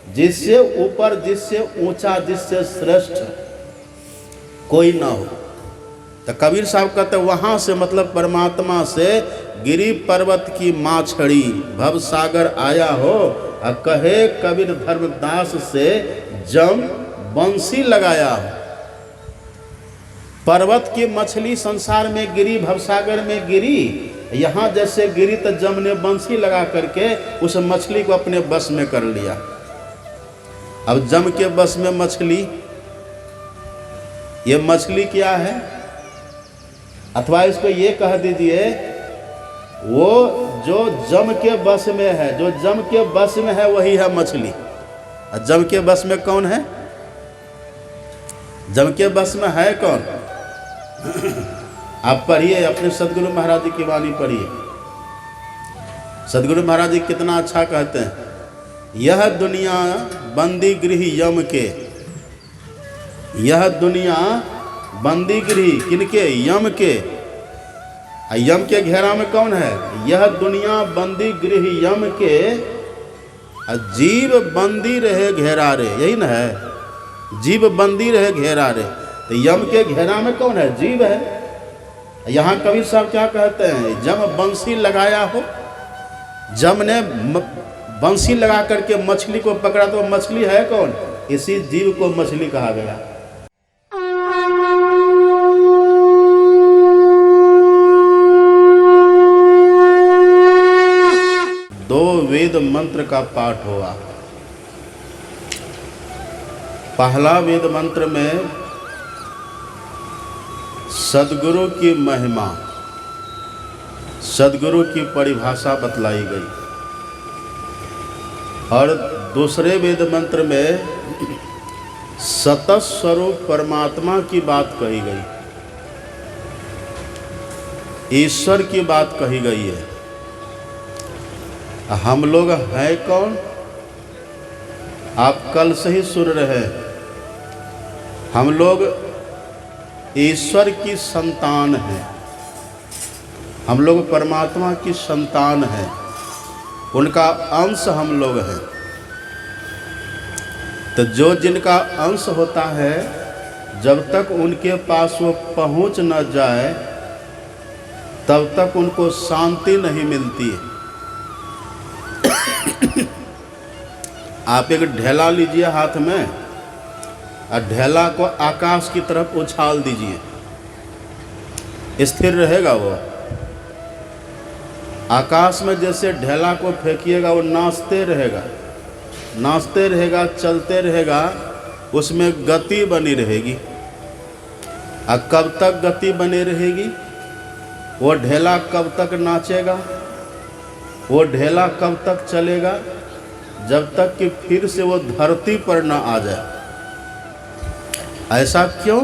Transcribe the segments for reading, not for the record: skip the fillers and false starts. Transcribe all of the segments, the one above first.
जिससे ऊपर, जिससे ऊंचा, जिससे श्रेष्ठ कोई ना हो। तो कबीर साहब कहते वहाँ से मतलब परमात्मा से गिरी पर्वत की माछड़ी भव सागर आया हो, और कहे कबीर धर्मदास से जम बंसी लगाया हो। पर्वत की मछली संसार में गिरी, भवसागर में गिरी, यहाँ जैसे गिरी तो जम ने बंसी लगा करके उस मछली को अपने बस में कर लिया। अब जम के बस में मछली, ये मछली क्या है? अथवा इसको ये कह दीजिए, वो जो जम के बस में है, जो जम के बस में है वही है मछली। और जम के बस में कौन है? जम के बस में है कौन? आप पढ़िए, अपने सदगुरु महाराज जी की वाणी पढ़िए। सदगुरु महाराज जी कितना अच्छा कहते हैं, यह दुनिया बंदी गृह यम के, यह दुनिया बंदी गृह किनके? यम के। यम के घेरा में कौन है? यह दुनिया बंदी गृह यम के, जीव बंदी रहे घेरा रे, यही ना है? जीव बंदी रहे घेरा रे, तो यम के घेरा में कौन है? जीव है। यहाँ कबीर साहब क्या कहते हैं? जब बंसी लगाया हो, जम ने बंसी लगा करके मछली को पकड़ा, तो मछली है कौन? इसी जीव को मछली कहा गया। दो वेद मंत्र का पाठ हुआ। पहला वेद मंत्र में सदगुरु की महिमा, सदगुरु की परिभाषा बतलाई गई, और दूसरे वेद मंत्र में सतत स्वरूप परमात्मा की बात कही गई, ईश्वर की बात कही गई है। हम लोग हैं कौन? आप कल से ही सुन रहे हैं, हम लोग ईश्वर की संतान हैं, हम लोग परमात्मा की संतान हैं, उनका अंश हम लोग हैं। तो जो जिनका अंश होता है, जब तक उनके पास वो पहुंच न जाए तब तक उनको शांति नहीं मिलती है। आप एक ढेला लीजिए हाथ में, और ढेला को आकाश की तरफ उछाल दीजिए, स्थिर रहेगा वो। आकाश में जैसे ढेला को फेंकिएगा वो नाचते रहेगा, नाचते रहेगा, चलते रहेगा, उसमें गति बनी रहेगी। और कब तक गति बनी रहेगी? वो ढेला कब तक नाचेगा? वो ढेला कब तक चलेगा? जब तक कि फिर से वो धरती पर ना आ जाए। ऐसा क्यों?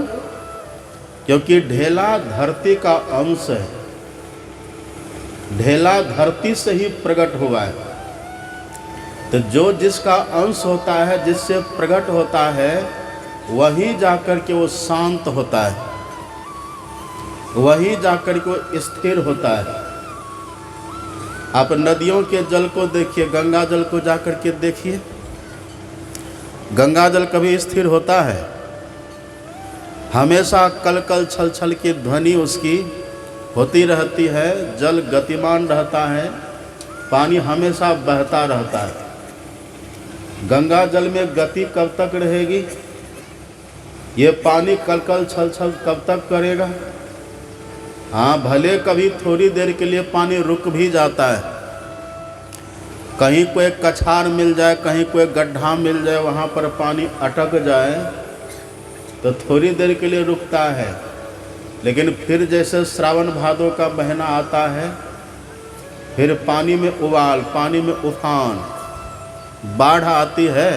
क्योंकि ढेला धरती का अंश है, ढेला धरती से ही प्रकट हुआ है। तो जो जिसका अंश होता है, जिससे प्रकट होता है, वही जाकर के वो शांत होता है, वही जाकर के वो स्थिर होता है। आप नदियों के जल को देखिए, गंगा जल को जाकर के देखिए, गंगा जल कभी स्थिर होता है? हमेशा कल कल छल छल की ध्वनि उसकी होती रहती है, जल गतिमान रहता है, पानी हमेशा बहता रहता है। गंगा जल में गति कब तक रहेगी? ये पानी कल कल छल छल कब तक करेगा? हाँ, भले कभी थोड़ी देर के लिए पानी रुक भी जाता है, कहीं कोई कछार मिल जाए, कहीं कोई गड्ढा मिल जाए, वहाँ पर पानी अटक जाए तो थोड़ी देर के लिए रुकता है। लेकिन फिर जैसे श्रावण भादों का महीना आता है, फिर पानी में उबाल, पानी में उफान, बाढ़ आती है,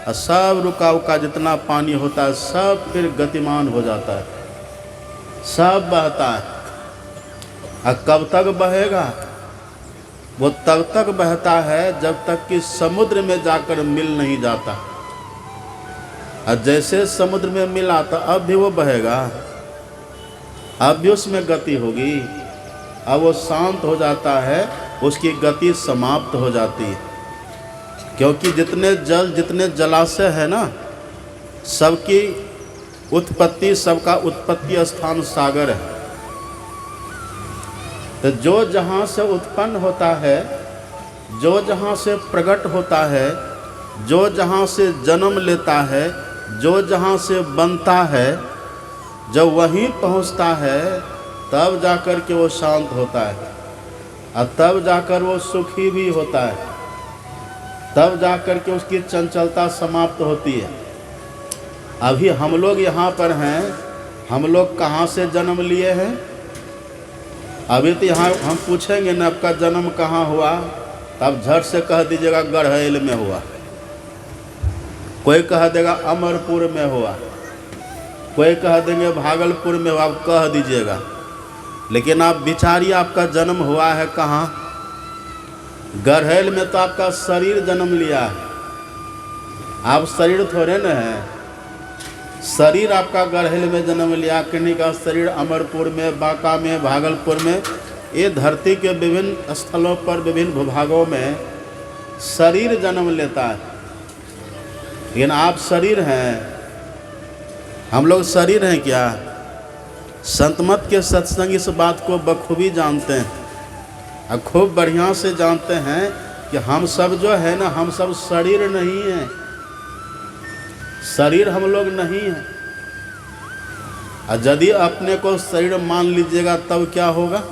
और सब रुका उका जितना पानी होता है सब फिर गतिमान हो जाता है, सब बहता है। और कब तक बहेगा? वो तब तक बहता है जब तक कि समुद्र में जाकर मिल नहीं जाता। और जैसे समुद्र में मिला तो अब भी वो बहेगा, अब भी उसमें गति होगी। अब वो शांत हो जाता है, उसकी गति समाप्त हो जाती है। क्योंकि जितने जल, जितने जलाशय है ना, सबकी उत्पत्ति, सबका उत्पत्ति स्थान सागर है। तो जो जहाँ से उत्पन्न होता है, जो जहाँ से प्रकट होता है, जो जहाँ से जन्म लेता है, जो जहाँ से बनता है, जब वहीं पहुँचता है तब जाकर के वो शांत होता है, और तब जाकर वो सुखी भी होता है, तब जाकर के उसकी चंचलता समाप्त होती है। अभी हम लोग यहाँ पर हैं, हम लोग कहाँ से जन्म लिए हैं? अभी तो यहाँ हम पूछेंगे ना आपका जन्म कहाँ हुआ, तब झट से कह दीजिएगा गढ़ैल में हुआ, कोई कह देगा अमरपुर में हुआ, कोई कह देंगे भागलपुर में हुआ, आप कह दीजिएगा। लेकिन आप विचारिए आपका जन्म हुआ है कहाँ? गढ़ैल में तो आपका शरीर जन्म लिया है, आप शरीर थोड़े न हैं। शरीर आपका गढ़ैल में जन्म लिया, किन्हीं का शरीर अमरपुर में, बांका में, भागलपुर में, ये धरती के विभिन्न स्थलों पर, विभिन्न भूभागों में शरीर जन्म लेता है। लेकिन आप शरीर हैं, हम लोग शरीर हैं क्या? संत मत के सत्संग इस बात को बखूबी जानते हैं, और खूब बढ़िया से जानते हैं कि हम सब जो है ना, हम सब शरीर नहीं हैं, शरीर हम लोग नहीं हैं। और यदि अपने को शरीर मान लीजिएगा तब क्या होगा?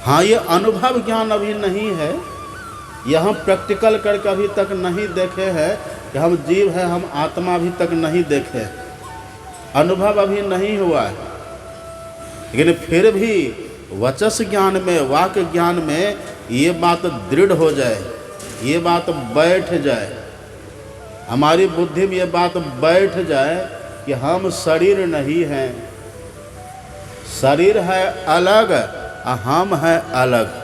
हाँ, ये अनुभव ज्ञान अभी नहीं है, यह हम प्रैक्टिकल करके अभी तक नहीं देखे हैं कि हम जीव हैं, हम आत्मा अभी तक नहीं देखे, अनुभव अभी नहीं हुआ है। लेकिन फिर भी वचस ज्ञान में, वाक्य ज्ञान में ये बात दृढ़ हो जाए, ये बात बैठ जाए, हमारी बुद्धि में ये बात बैठ जाए कि हम शरीर नहीं हैं, शरीर है अलग और हम हैं अलग।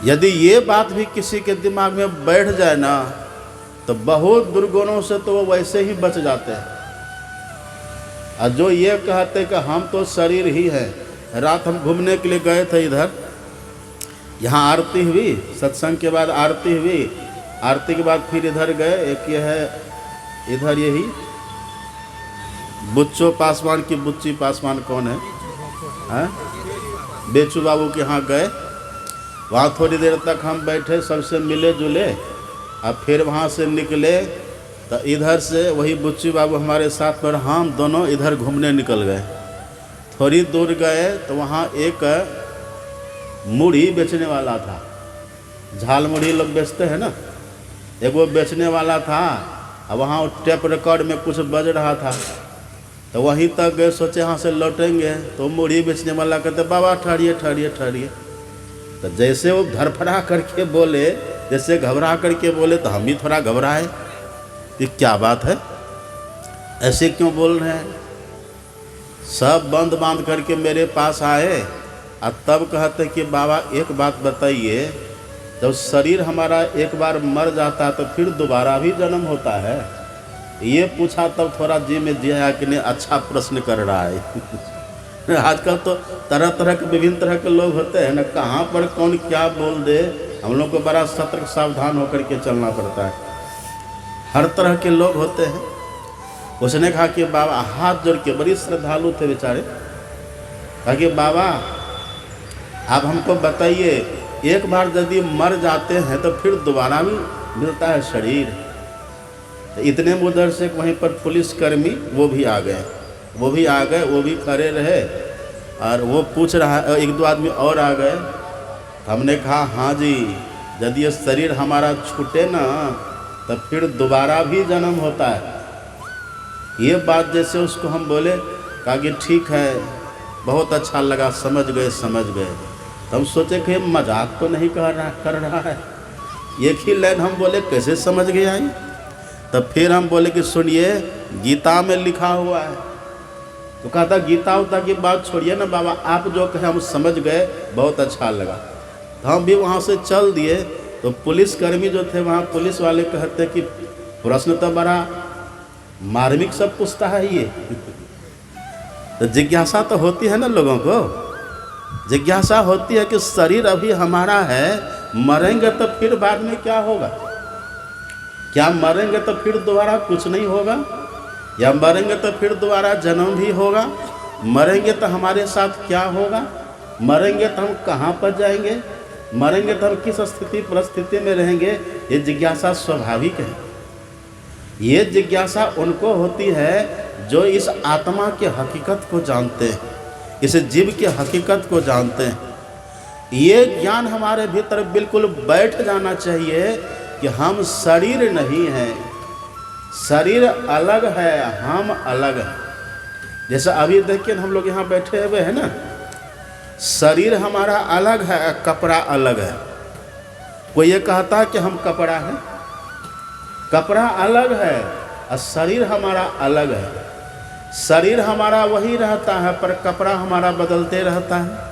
यदि ये बात भी किसी के दिमाग में बैठ जाए ना, तो बहुत दुर्गुणों से तो वो वैसे ही बच जाते हैं। और जो ये कहते कि हम तो शरीर ही हैं, रात हम घूमने के लिए गए थे इधर, यहाँ आरती हुई, सत्संग के बाद आरती हुई, आरती के बाद फिर इधर गए, एक ये है इधर, यही बुच्चो पासवान की बुच्ची पासवान कौन है, बेचू बाबू के यहाँ गए, वहाँ थोड़ी देर तक हम बैठे, सबसे मिले जुले, अब फिर वहाँ से निकले तो इधर से वही बुच्ची बाबू हमारे साथ पर, हम दोनों इधर घूमने निकल गए। थोड़ी दूर गए तो वहाँ एक मुड़ी बेचने वाला था, झाल मुड़ी लोग बेचते हैं ना, एक वो बेचने वाला था, और वहाँ टेप रिकॉर्ड में कुछ बज रहा था, तो वहीं तक गए, सोचे यहाँ से लौटेंगे, तो मुड़ी बेचने वाला कहते बाबा ठहरिए ठहरिए ठहरिए। तो जैसे वो धरफड़ा करके बोले, जैसे घबरा करके बोले, तो हम भी थोड़ा घबराए, ये क्या बात है, ऐसे क्यों बोल रहे हैं? सब बंद बांध करके मेरे पास आए, और तब कहते कि बाबा एक बात बताइए, जब शरीर हमारा एक बार मर जाता है तो फिर दोबारा भी जन्म होता है? ये पूछा तब थोड़ा जी में जी आया कि नहीं, अच्छा प्रश्न कर रहा है। आजकल तो तरह तरह के, विभिन्न तरह के लोग होते हैं ना, कहाँ पर कौन क्या बोल दे, हम लोग को बड़ा सतर्क सावधान होकर के चलना पड़ता है। हर तरह के लोग होते हैं। उसने कहा कि बाबा, हाथ जोड़ के, बड़ी श्रद्धालु थे बेचारे, कहा कि बाबा आप हमको बताइए, एक बार यदि मर जाते हैं तो फिर दोबारा भी मिलता है शरीर? तो इतने में उधर से वहीं पर पुलिसकर्मी वो भी आ गए, वो भी खड़े रहे, और वो पूछ रहा है, एक दो आदमी और आ गए। हमने कहा हाँ जी, यदि ये शरीर हमारा छूटे ना तो फिर दोबारा भी जन्म होता है। ये बात जैसे उसको हम बोले, कहा कि ठीक है, बहुत अच्छा लगा, समझ गए। तो हम सोचे कि मजाक तो नहीं कर रहा है। एक ही लाइन हम बोले, कैसे समझ गया ये? तब फिर हम बोले कि सुनिए, गीता में लिखा हुआ है। तो कहा था गीता उता की बात छोड़िए ना बाबा, आप जो कहे हम समझ गए, बहुत अच्छा लगा। तो हम भी वहाँ से चल दिए। तो पुलिसकर्मी जो थे वहाँ, पुलिस वाले कहते कि प्रश्न तो बड़ा मार्मिक सब पूछता है ये। तो जिज्ञासा तो होती है ना लोगों को, जिज्ञासा होती है कि शरीर अभी हमारा है, मरेंगे तो फिर बाद में क्या होगा? क्या मरेंगे तो फिर दोबारा कुछ नहीं होगा? या मरेंगे तो फिर दोबारा जन्म भी होगा? मरेंगे तो हमारे साथ क्या होगा? मरेंगे तो हम कहाँ पर जाएंगे? मरेंगे तो हम किस स्थिति परिस्थिति में रहेंगे? ये जिज्ञासा स्वाभाविक है। ये जिज्ञासा उनको होती है जो इस आत्मा के हकीकत को जानते हैं, इस जीव के हकीकत को जानते हैं। ये ज्ञान हमारे भीतर बिल्कुल बैठ जाना चाहिए कि हम शरीर नहीं हैं, शरीर अलग है, हम अलग हैं। जैसे अभी देखिए हम लोग यहाँ बैठे हुए हैं ना, शरीर हमारा अलग है, कपड़ा अलग है। कोई ये कहता है कि हम कपड़ा हैं? कपड़ा अलग है और शरीर हमारा अलग है। शरीर हमारा वही रहता है पर कपड़ा हमारा बदलते रहता है।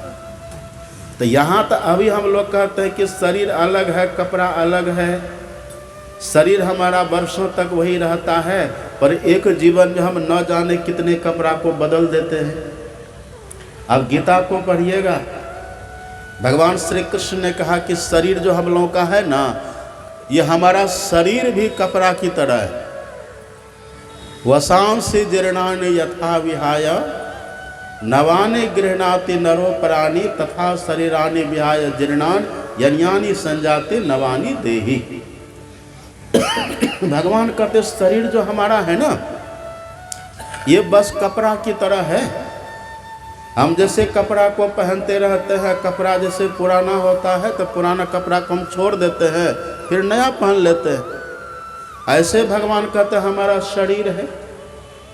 तो यहाँ तो अभी हम लोग कहते हैं कि शरीर अलग है, कपड़ा अलग है। शरीर हमारा वर्षों तक वही रहता है पर एक जीवन में हम न जाने कितने कपड़ा को बदल देते हैं। अब गीता को पढ़िएगा, भगवान श्री कृष्ण ने कहा कि शरीर जो हम लोगों का है ना, ये हमारा शरीर भी कपड़ा की तरह है। वसांसि जीर्णानि यथा विहाय नवानि गृह्णाति नरो प्राणि तथा शरीरानि विहाय जीर्णानि यन्यानि संजाति नवानि देहि। भगवान कहते शरीर जो हमारा है ना, ये बस कपड़ा की तरह है। हम जैसे कपड़ा को पहनते रहते हैं, कपड़ा जैसे पुराना होता है तो पुराना कपड़ा को हम छोड़ देते हैं, फिर नया पहन लेते हैं। ऐसे भगवान कहते हैं हमारा शरीर है।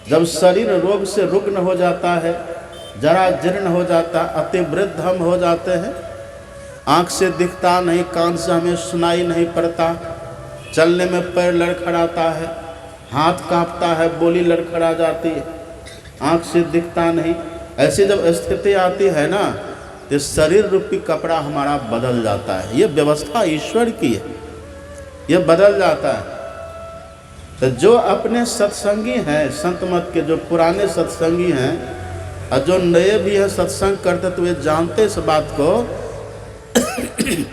जब शरीर रोग से रुग्ण हो जाता है, जरा जीर्ण हो जाता है, अति वृद्ध हम हो जाते हैं, आँख से दिखता नहीं, कान से हमें सुनाई नहीं पड़ता, चलने में पैर लड़खड़ाता है, हाथ कांपता है, बोली लड़खड़ा जाती है, आँख से दिखता नहीं। ऐसी जब स्थिति आती है ना, तो शरीर रूपी कपड़ा हमारा बदल जाता है। ये व्यवस्था ईश्वर की है, ये बदल जाता है। तो जो अपने सत्संगी हैं, संत मत के जो पुराने सत्संगी हैं और जो नए भी हैं सत्संग करते, तो वे जानते इस बात को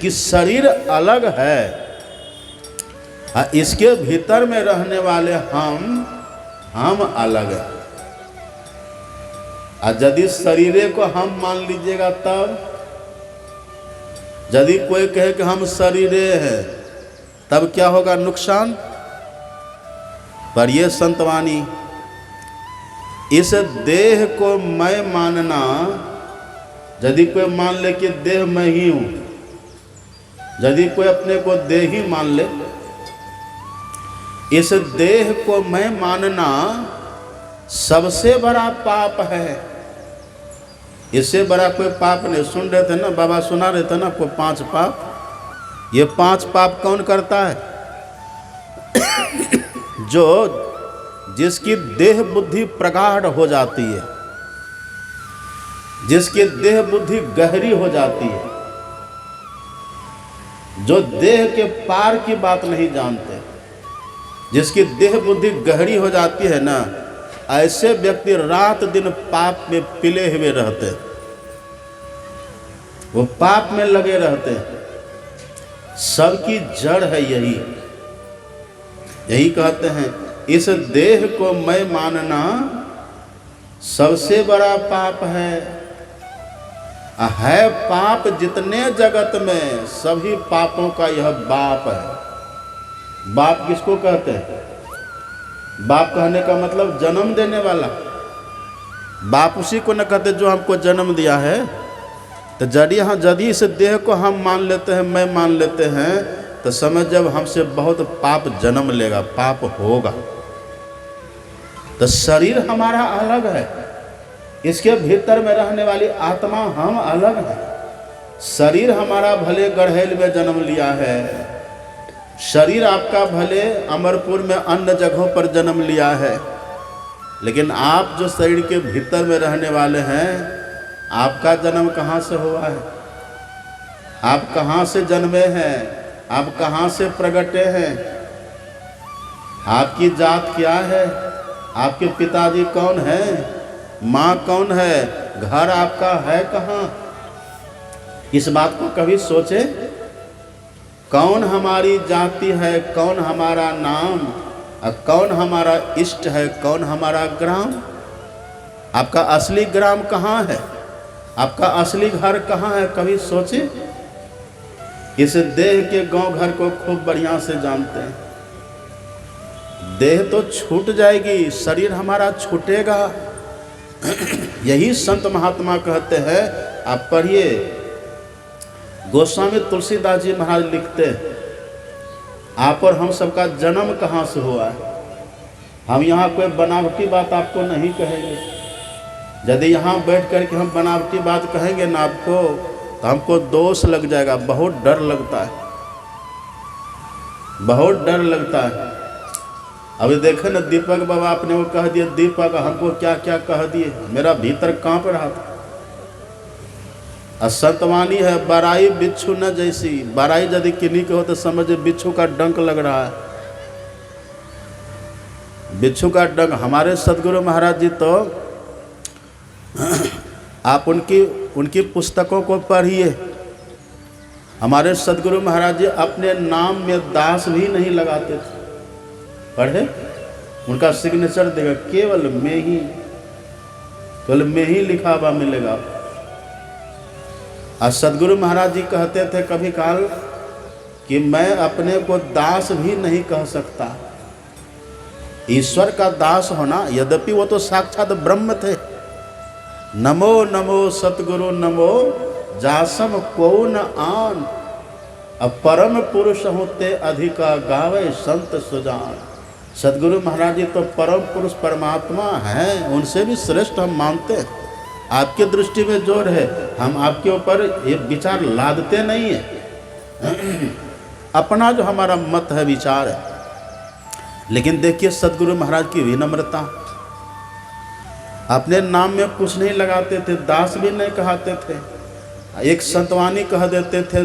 कि शरीर अलग है, इसके भीतर में रहने वाले हम अलग हैं। और यदि शरीरे को हम मान लीजिएगा, तब यदि कोई कहे कि हम शरीरे हैं, तब क्या होगा? नुकसान। पर ये संतवाणी, इस देह को मैं मानना, यदि कोई मान ले कि देह मैं ही हूं, यदि कोई अपने को देही मान ले, इस देह को मैं मानना सबसे बड़ा पाप है। इससे बड़ा कोई पाप नहीं। सुन रहे थे ना, बाबा सुना रहे थे ना आपको 5 पाप। ये 5 पाप कौन करता है? जो जिसकी देह बुद्धि प्रगाढ़ हो जाती है, जिसकी देह बुद्धि गहरी हो जाती है, जो देह के पार की बात नहीं जानते, जिसकी देह बुद्धि गहरी हो जाती है ना, ऐसे व्यक्ति रात दिन पाप में पिले हुए रहते हैं, वो पाप में लगे रहते हैं। सबकी जड़ है यही कहते हैं, इस देह को मैं मानना सबसे बड़ा पाप है पाप जितने जगत में, सभी पापों का यह बाप है। बाप किसको कहते हैं? बाप कहने का मतलब जन्म देने वाला। बाप उसी को न कहते जो हमको जन्म दिया है। तो यदि इस देह को हम मान लेते हैं, मैं मान लेते हैं, तो समझ जब हमसे बहुत पाप जन्म लेगा, पाप होगा। तो शरीर हमारा अलग है, इसके भीतर में रहने वाली आत्मा हम अलग है। शरीर हमारा भले गढ़ेल में जन्म लिया है, शरीर आपका भले अमरपुर में अन्य जगहों पर जन्म लिया है, लेकिन आप जो शरीर के भीतर में रहने वाले हैं, आपका जन्म कहाँ से हुआ है? आप कहाँ से जन्मे हैं? आप कहाँ से प्रगटे हैं? आपकी जात क्या है? आपके पिताजी कौन है? माँ कौन है? घर आपका है कहाँ? इस बात को कभी सोचे? कौन हमारी जाति है, कौन हमारा नाम, और कौन हमारा इष्ट है, कौन हमारा ग्राम। आपका असली ग्राम कहाँ है, आपका असली घर कहाँ है, कभी सोचे? इस देह के गांव घर को खूब बढ़िया से जानते हैं। देह तो छूट जाएगी, शरीर हमारा छूटेगा। यही संत महात्मा कहते हैं। आप पढ़िए, गोस्वामी तुलसीदास जी महाराज लिखते हैं, आप और हम सबका जन्म कहाँ से हुआ है। हम यहाँ कोई बनावटी बात आपको नहीं कहेंगे। यदि यहाँ बैठ कर के हम बनावटी बात कहेंगे ना आपको, तो हमको दोष लग जाएगा। बहुत डर लगता है, बहुत डर लगता है। अभी देखे ना दीपक बाबा, आपने वो कह दिया, दीपक हमको क्या क्या कह दिए, मेरा भीतर कांप रहा था। असतवानी है, बराई बिच्छू न जैसी। बराई यदि किन्हीं के हो तो समझे बिच्छू का डंक लग रहा है, बिच्छू का डंक। हमारे सदगुरु महाराज जी तो आप उनकी पुस्तकों को पढ़िए। हमारे सदगुरु महाराज जी अपने नाम में दास भी नहीं लगाते थे। पढ़े, उनका सिग्नेचर देगा, केवल में ही, केवल में ही लिखा हुआ मिलेगा। और सदगुरु महाराज जी कहते थे कभी काल कि मैं अपने को दास भी नहीं कह सकता। ईश्वर का दास होना, यद्यपि वो तो साक्षात ब्रह्म थे। नमो नमो सतगुरु नमो जासम को न आन, अब परम पुरुष होते अधिका गावे संत सुजान। सदगुरु महाराज जी तो परम पुरुष परमात्मा हैं, उनसे भी श्रेष्ठ हम मानते हैं। आपके दृष्टि में जोर है, हम आपके ऊपर ये विचार लादते नहीं है। अपना जो हमारा मत है, विचार है। लेकिन देखिए सदगुरु महाराज की विनम्रता, अपने नाम में कुछ नहीं लगाते थे, दास भी नहीं कहते थे। एक संतवानी कह देते थे,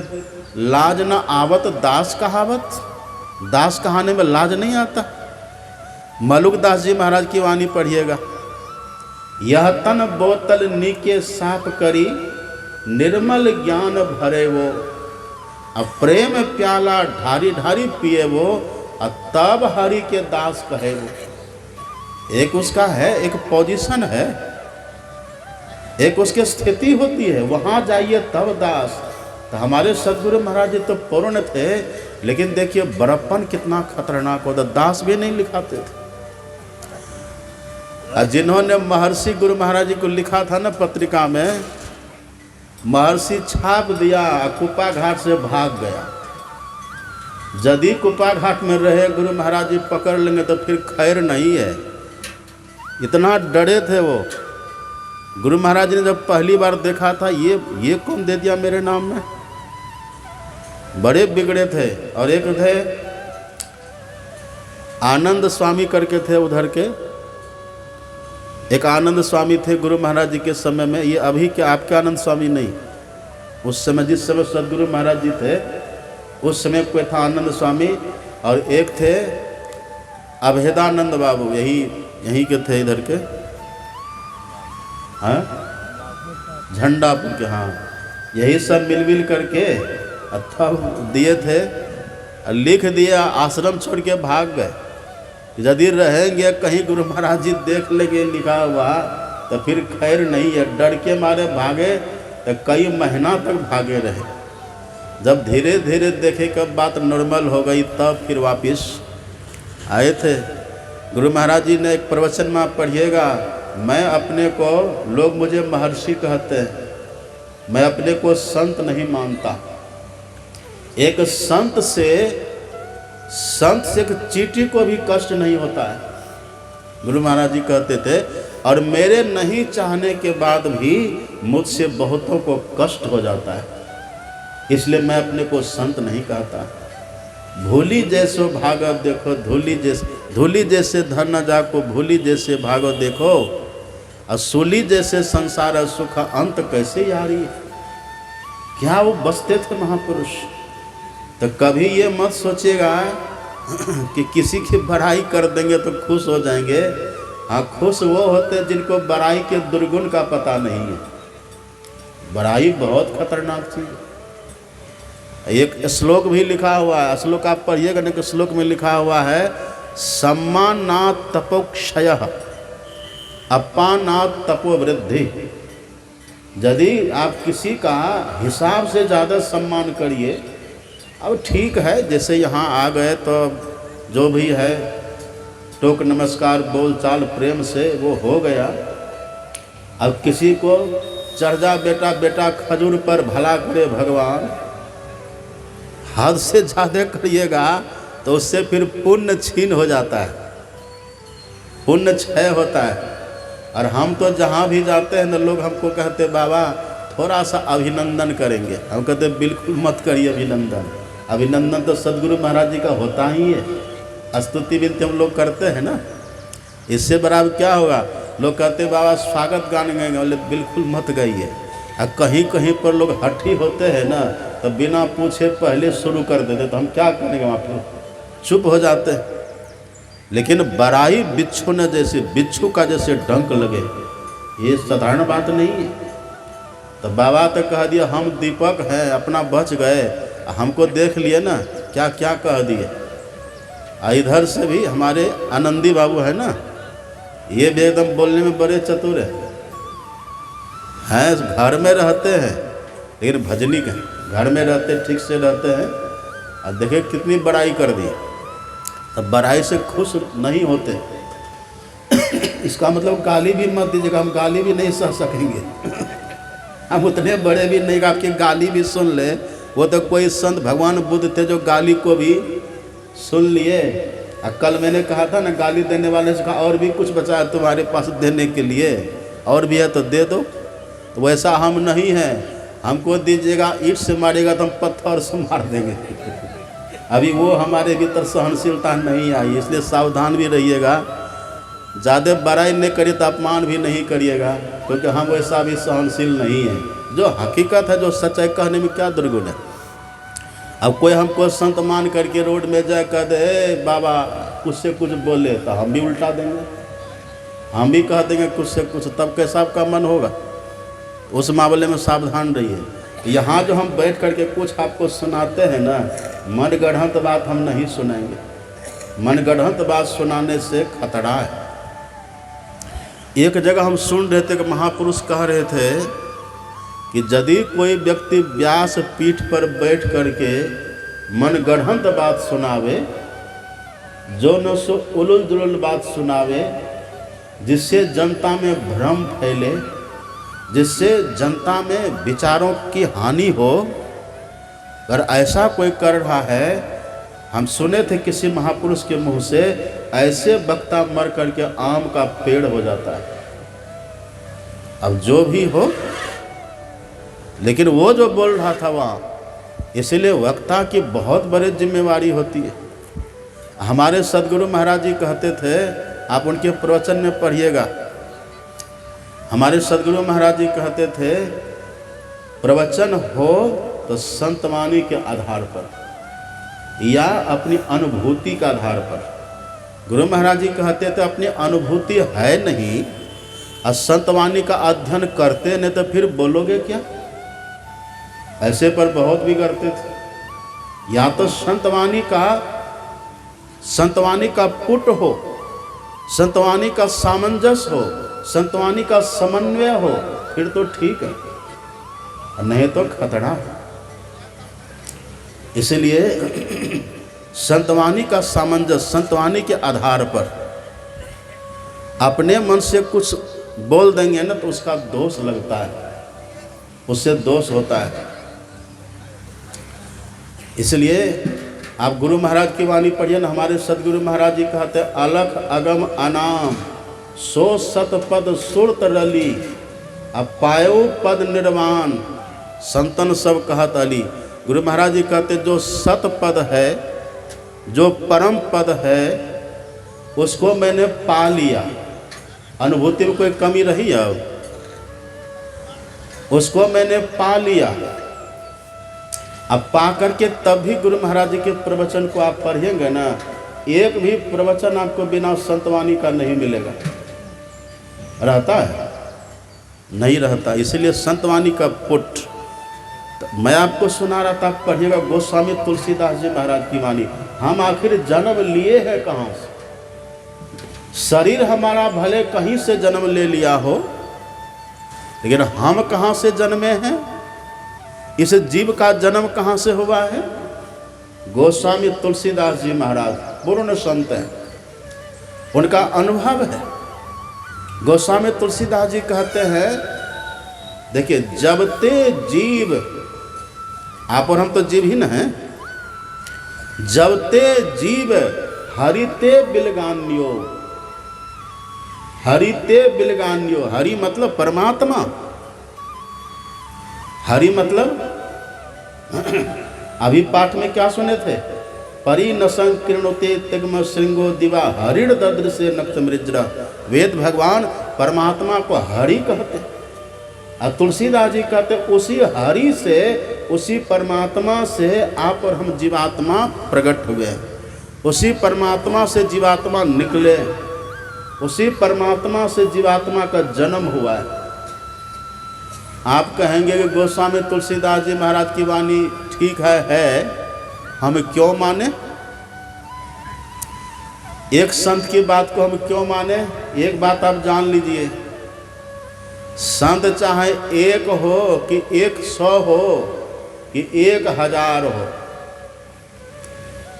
लाज न आवत दास कहावत। दास कहाने में लाज नहीं आता। मलुक दास जी महाराज की वाणी पढ़िएगा, यह तन बोतल नीके साफ करी, निर्मल ज्ञान भरे वो, अब प्रेम प्याला ढारी ढारी पिए वो, और तब हरि के दास कहे वो। एक उसका है, एक पोजीशन है, एक उसकी स्थिति होती है, वहां जाइए तब दास। तो हमारे सदगुरु महाराज जी तो पूर्ण थे, लेकिन देखिए बड़प्पन कितना खतरनाक होता, दास भी नहीं लिखाते थे। और जिन्होंने महर्षि गुरु महाराज जी को लिखा था ना पत्रिका में, महर्षि छाप दिया, कुपा घाट से भाग गया। यदि कुपा घाट में रहे गुरु महाराज जी पकड़ लेंगे तो फिर खैर नहीं है। इतना डरे थे वो। गुरु महाराज जी ने जब पहली बार देखा था, ये कौन दे दिया मेरे नाम में, बड़े बिगड़े थे। और एक थे आनंद स्वामी करके थे उधर के, एक आनंद स्वामी थे गुरु महाराज जी के समय में। ये अभी के आपके आनंद स्वामी नहीं, उस समय जिस समय सदगुरु महाराज जी थे उस समय कोई था आनंद स्वामी, और एक थे अभेदानंद बाबू, यहीं के थे, इधर के, हाँ झंडापुर के, हाँ यही सब मिलविल करके अथवा दिए थे। लिख दिया, आश्रम छोड़ के भाग गए। यदि रहेंगे कहीं गुरु महाराज जी देख लेंगे लिखा हुआ तो फिर खैर नहीं है। डर के मारे भागे तो कई महीना तक भागे रहे। जब धीरे धीरे देखे कब बात नॉर्मल हो गई तब फिर वापस आए थे। गुरु महाराज जी ने एक प्रवचन में आप पढ़िएगा, मैं अपने को, लोग मुझे महर्षि कहते हैं, मैं अपने को संत नहीं मानता। एक संत से एक चींटी को भी कष्ट नहीं होता है, गुरु महाराज जी कहते थे। और मेरे नहीं चाहने के बाद भी मुझसे बहुतों को कष्ट हो जाता है, इसलिए मैं अपने को संत नहीं कहता। भूली जैसो भागव देखो, धूली जैसे धन न जाको, भूली जैसे भागो देखो, असूली जैसे संसार सुख अंत कैसे यारी। क्या वो बसते थे महापुरुष। तो कभी ये मत सोचिएगा कि किसी की बड़ाई कर देंगे तो खुश हो जाएंगे। हाँ, खुश वो होते जिनको बड़ाई के दुर्गुण का पता नहीं है। बड़ाई बहुत खतरनाक चीज। एक श्लोक भी लिखा हुआ है, श्लोक आप पढ़िएगा ना कि श्लोक में लिखा हुआ है सम्मानात् तपोक्षयः अपानात् तपोवृद्धि। यदि आप किसी का हिसाब से ज़्यादा सम्मान करिए, अब ठीक है जैसे यहाँ आ गए तो जो भी है टोक नमस्कार बोलचाल प्रेम से वो हो गया। अब किसी को चढ़ जा बेटा बेटा खजूर पर भला करे भगवान, हद से ज़्यादा करिएगा तो उससे फिर पुण्य छीन हो जाता है, पुण्य क्षय होता है। और हम तो जहाँ भी जाते हैं ना लोग हमको कहते बाबा थोड़ा सा अभिनंदन करेंगे, हम कहते बिल्कुल मत करिए अभिनंदन। अभिनंदन तो सदगुरु महाराज जी का होता ही है, स्तुति विनती हम लोग करते हैं ना, इससे बराबर क्या होगा। लोग कहते बाबा स्वागत गाने गाएंगे, बोले बिल्कुल मत गाइए। और कहीं कहीं पर लोग हठी होते हैं ना तो बिना पूछे पहले शुरू कर देते, तो हम क्या करेंगे, वहाँ पर चुप हो जाते हैं। लेकिन बड़ाई बिच्छू न जैसे, बिच्छू का जैसे डंक लगे, ये साधारण बात नहीं है। तो बाबा तो कह दिया हम दीपक हैं, अपना बच गए, हमको देख लिए ना क्या क्या कह दिए। इधर से भी हमारे आनंदी बाबू है ना, ये भी एकदम बोलने में बड़े चतुर हैं, घर में रहते हैं लेकिन भजनी के घर में रहते ठीक से रहते हैं। और देखे कितनी बड़ाई कर दी, तब बड़ाई से खुश नहीं होते। इसका मतलब गाली भी मत दीजिएगा, हम गाली भी नहीं सह सकेंगे। हम उतने बड़े भी नहीं कि आपकी गाली भी सुन ले। वो तो कोई संत भगवान बुद्ध थे जो गाली को भी सुन लिए। और कल मैंने कहा था ना गाली देने वाले से कहा और भी कुछ बचा है तुम्हारे पास देने के लिए, और भी है तो दे दो। तो वैसा हम नहीं हैं, हमको दीजिएगा ईंट से मारेगा तो हम पत्थर से मार देंगे। अभी वो हमारे भीतर सहनशीलता नहीं आई, इसलिए सावधान भी रहिएगा। ज़्यादा बड़ाई नहीं करिए तो अपमान भी नहीं करिएगा, क्योंकि हम वैसा भी सहनशील नहीं है। जो हकीकत है, जो सच्चाई कहने में क्या दुर्गुण है। अब कोई हमको संत मान करके रोड में जाए कह दे बाबा कुछ से कुछ बोले, तो हम भी उल्टा देंगे, हम भी कह देंगे कुछ से कुछ, तब कैसा आपका मन होगा। उस मामले में सावधान रहिए। यहाँ जो हम बैठ करके कुछ आपको सुनाते हैं ना, मनगढ़ंत बात हम नहीं सुनाएंगे। मनगढ़ंत बात सुनाने से खतरा है। एक जगह हम सुन रहे थे कि महापुरुष कह रहे थे कि यदि कोई व्यक्ति व्यास पीठ पर बैठ करके मनगढ़ंत बात सुनावे, जो न सो उलुल जुलुल बात सुनावे, जिससे जनता में भ्रम फैले, जिससे जनता में विचारों की हानि हो, अगर ऐसा कोई कर रहा है, हम सुने थे किसी महापुरुष के मुंह से, ऐसे वक्ता मर करके आम का पेड़ हो जाता है। अब जो भी हो, लेकिन वो जो बोल रहा था वहाँ, इसलिए वक्ता की बहुत बड़ी जिम्मेवारी होती है। हमारे सदगुरु महाराज जी कहते थे, आप उनके प्रवचन में पढ़िएगा, हमारे सदगुरु महाराज जी कहते थे प्रवचन हो तो संतवाणी के आधार पर या अपनी अनुभूति के आधार पर। गुरु महाराज जी कहते थे अपनी अनुभूति है नहीं और संतवाणी का अध्ययन करते नहीं तो फिर बोलोगे क्या। ऐसे पर बहुत भी करते थे। या तो संतवाणी का पुट हो, संतवाणी का सामंजस्य हो, संतवाणी का समन्वय हो, फिर तो ठीक है, नहीं तो खतरा है। इसलिए संतवाणी का सामंजस्य, संतवाणी के आधार पर अपने मन से कुछ बोल देंगे ना तो उसका दोष लगता है, उससे दोष होता है। इसलिए आप गुरु महाराज की वाणी पढ़िए ना, हमारे सदगुरु महाराज जी कहते हैं अलख अगम अनाम सो सतपद सुरत रली अब पायो पद निर्वाण संतन सब कहत अली। गुरु महाराज जी कहते जो सतपद है, जो परम पद है, उसको मैंने पा लिया। अनुभूति में कोई कमी रही है, उसको मैंने पा लिया। अब पा करके तब भी गुरु महाराज जी के प्रवचन को आप पढ़ेंगे ना, एक भी प्रवचन आपको बिना संतवाणी का नहीं मिलेगा। रहता है? नहीं रहता। इसलिए संतवाणी का पुट तो मैं आपको सुना रहा था, पढ़िएगा गोस्वामी तुलसीदास जी महाराज की वाणी। हम आखिर जन्म लिए हैं कहाँ से? शरीर हमारा भले कहीं से जन्म ले लिया हो, लेकिन हम कहाँ से जन्मे हैं? इस जीव का जन्म कहाँ से हुआ है? गोस्वामी तुलसीदास जी महाराज पूर्ण संत हैं, उनका अनुभव है। गोस्वामी तुलसीदास जी कहते हैं, देखिए, जब ते जीव, आप और हम तो जीव ही न हैं, जब ते जीव हरिते बिलगान्यो, हरिते बिलगान्यो, हरि मतलब परमात्मा, हरि मतलब अभी पाठ में क्या सुने थे? परि न संकीर्णोते तिग्म श्रृंगो दिवा हरिण दद्र से नक्त मृज्र। वेद भगवान परमात्मा को हरि कहते, और तुलसीदास जी कहते उसी हरि से, उसी परमात्मा से आप और हम जीवात्मा प्रकट हुए, उसी परमात्मा से जीवात्मा निकले, उसी परमात्मा से जीवात्मा का जन्म हुआ है। आप कहेंगे कि गोस्वामी तुलसीदास जी महाराज की वाणी ठीक है, हम क्यों माने? एक संत की बात को हम क्यों माने? एक बात आप जान लीजिए, संत चाहे एक हो कि 100 हो कि 1000 हो,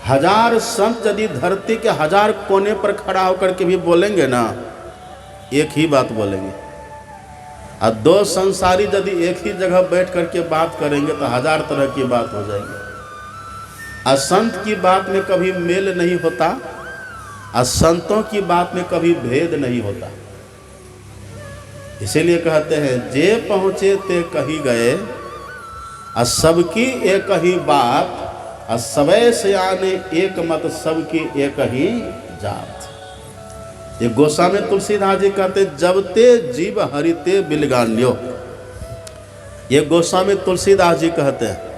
1000 संत यदि धरती के 1000 कोने पर खड़ा होकर के भी बोलेंगे ना, एक ही बात बोलेंगे। और 2 संसारी यदि एक ही जगह बैठ करके बात करेंगे तो 1000 तरह की बात हो जाएगी। और संत की बात में कभी मेल नहीं होता, और संतों की बात में कभी भेद नहीं होता। इसीलिए कहते हैं, जे पहुँचे ते कही गए, और सबकी एक ही बात, और सबे सयाने एक मत, सबकी एक ही जात। ये गोस्वामी तुलसीदास जी कहते, जब ते जीव हरिते बिलगान्यो, ये गोस्वामी तुलसीदास जी कहते हैं।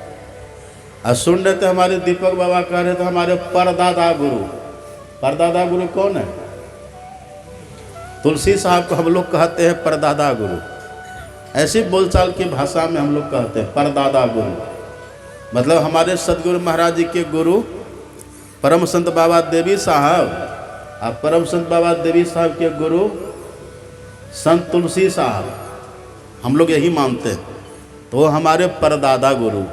और सुन रहे थे हमारे दीपक बाबा कह रहे थे, हमारे परदादा गुरु, परदादा गुरु कौन है? तुलसी साहब को हम लोग कहते हैं परदादा गुरु, ऐसी बोलचाल की भाषा में हम लोग कहते हैं परदादा गुरु। मतलब हमारे सदगुरु महाराज जी के गुरु परम संत बाबा देवी साहब, और परम संत बाबा देवी साहब के गुरु संत तुलसी साहब, हम लोग यही मानते हैं, तो हमारे परदादा गुरु।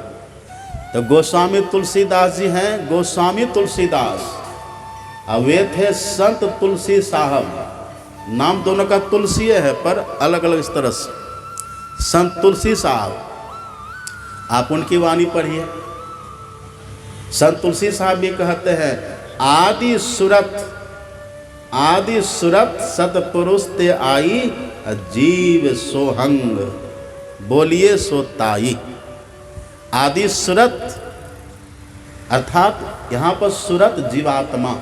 तो गोस्वामी तुलसीदास जी हैं गोस्वामी तुलसीदास, और वे थे संत तुलसी साहब। नाम दोनों का तुलसी है, पर अलग अलग इस तरह से। संत तुलसी साहब, आप उनकी वाणी पढ़िए। संत तुलसी साहब भी कहते हैं, आदि सुरत सतपुरुष ते आई, जीव सोहंग बोलिए सोताई। आदि सुरत अर्थात यहाँ पर सुरत जीवात्मा,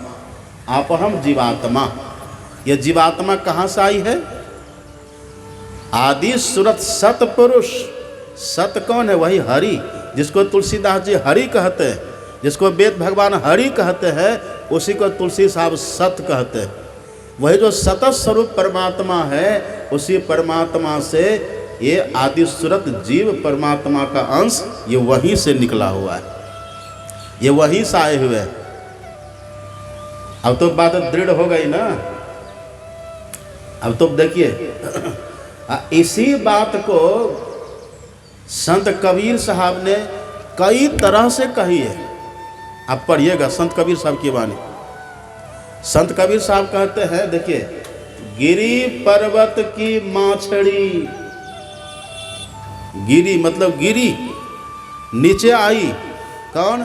आप हम जीवात्मा। ये जीवात्मा कहाँ से आई है? आदि सुरत सतपुरुष, सत कौन है? वही हरि, जिसको तुलसीदास जी हरि कहते हैं, जिसको वेद भगवान हरि कहते हैं, उसी को तुलसी साहब सत कहते हैं। वही जो सत स्वरूप परमात्मा है, उसी परमात्मा से ये आदि सुरत जीव परमात्मा का अंश, ये वहीं से निकला हुआ है, ये वहीं से आए हुए हैं। अब तो बात दृढ़ हो गई ना। अब तो देखिए, इसी बात को संत कबीर साहब ने कई तरह से कही है। आप पढ़िएगा संत कबीर साहब की वाणी। संत कबीर साहब कहते हैं, देखिए, गिरी पर्वत की माछड़ी, गिरी मतलब गिरी, नीचे आई कौन?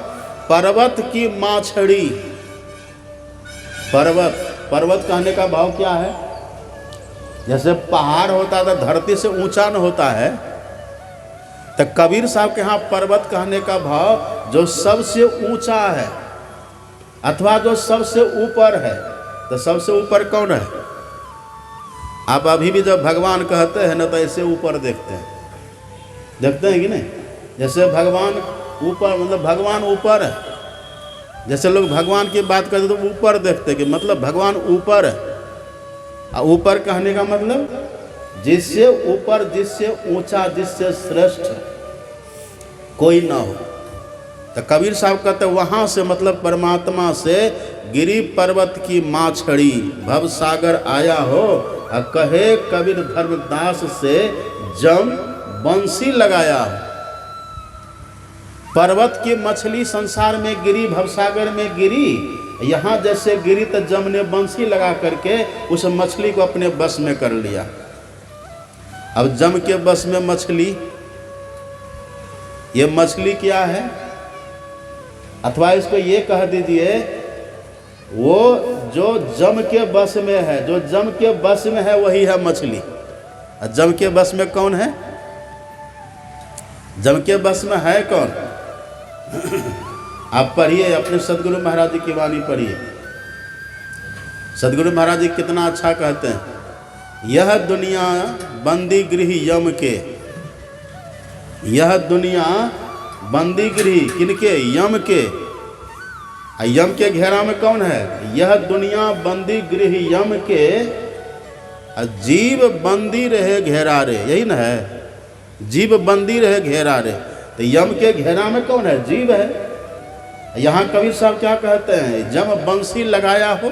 पर्वत की माछड़ी। पर्वत, पर्वत कहने का भाव क्या है? जैसे पहाड़ होता था धरती से ऊंचा न होता है, तो कबीर साहब के यहाँ पर्वत कहने का भाव जो सबसे ऊंचा है, अथवा जो सबसे ऊपर है। तो सबसे ऊपर कौन है? आप अभी भी जब भगवान कहते हैं ना, तो ऐसे ऊपर देखते हैं, देखते हैं कि नहीं? जैसे भगवान ऊपर, मतलब भगवान ऊपर है। जैसे लोग भगवान की बात करते तो ऊपर देखते कि मतलब भगवान ऊपर है। और ऊपर कहने का मतलब जिससे ऊपर, जिससे ऊंचा, जिससे श्रेष्ठ। कोई ना हो। तो कबीर साहब कहते वहाँ से मतलब परमात्मा से गिरी पर्वत की माछड़ी भव सागर आया हो, और कहे कबीर धर्मदास से जम बंसी लगाया हो। पर्वत की मछली संसार में गिरी, भवसागर में गिरी, यहाँ जैसे गिरी तो जम ने बंसी लगा करके उस मछली को अपने बस में कर लिया। अब जम के बस में मछली, ये मछली क्या है? अथवा इसको ये कह दीजिए, वो जो जम के बस में है, जो जम के बस में है वही है मछली। और जम के बस में कौन है? जम के बस में है कौन? आप पढ़िए, अपने सदगुरु महाराज जी की वाणी पढ़िए। सदगुरु महाराज जी कितना अच्छा कहते हैं, यह दुनिया बंदी गृह यम के, यह दुनिया बंदी गृह किनके? यम के। यम के घेरा में कौन है? यह दुनिया बंदी गृह यम के, जीव बंदी रहे घेरा रे, यही ना है? जीव बंदी रहे घेरा रे, तो यम के घेरा में कौन है? जीव है। यहाँ कबीर साहब क्या कहते हैं? जम बंसी लगाया हो,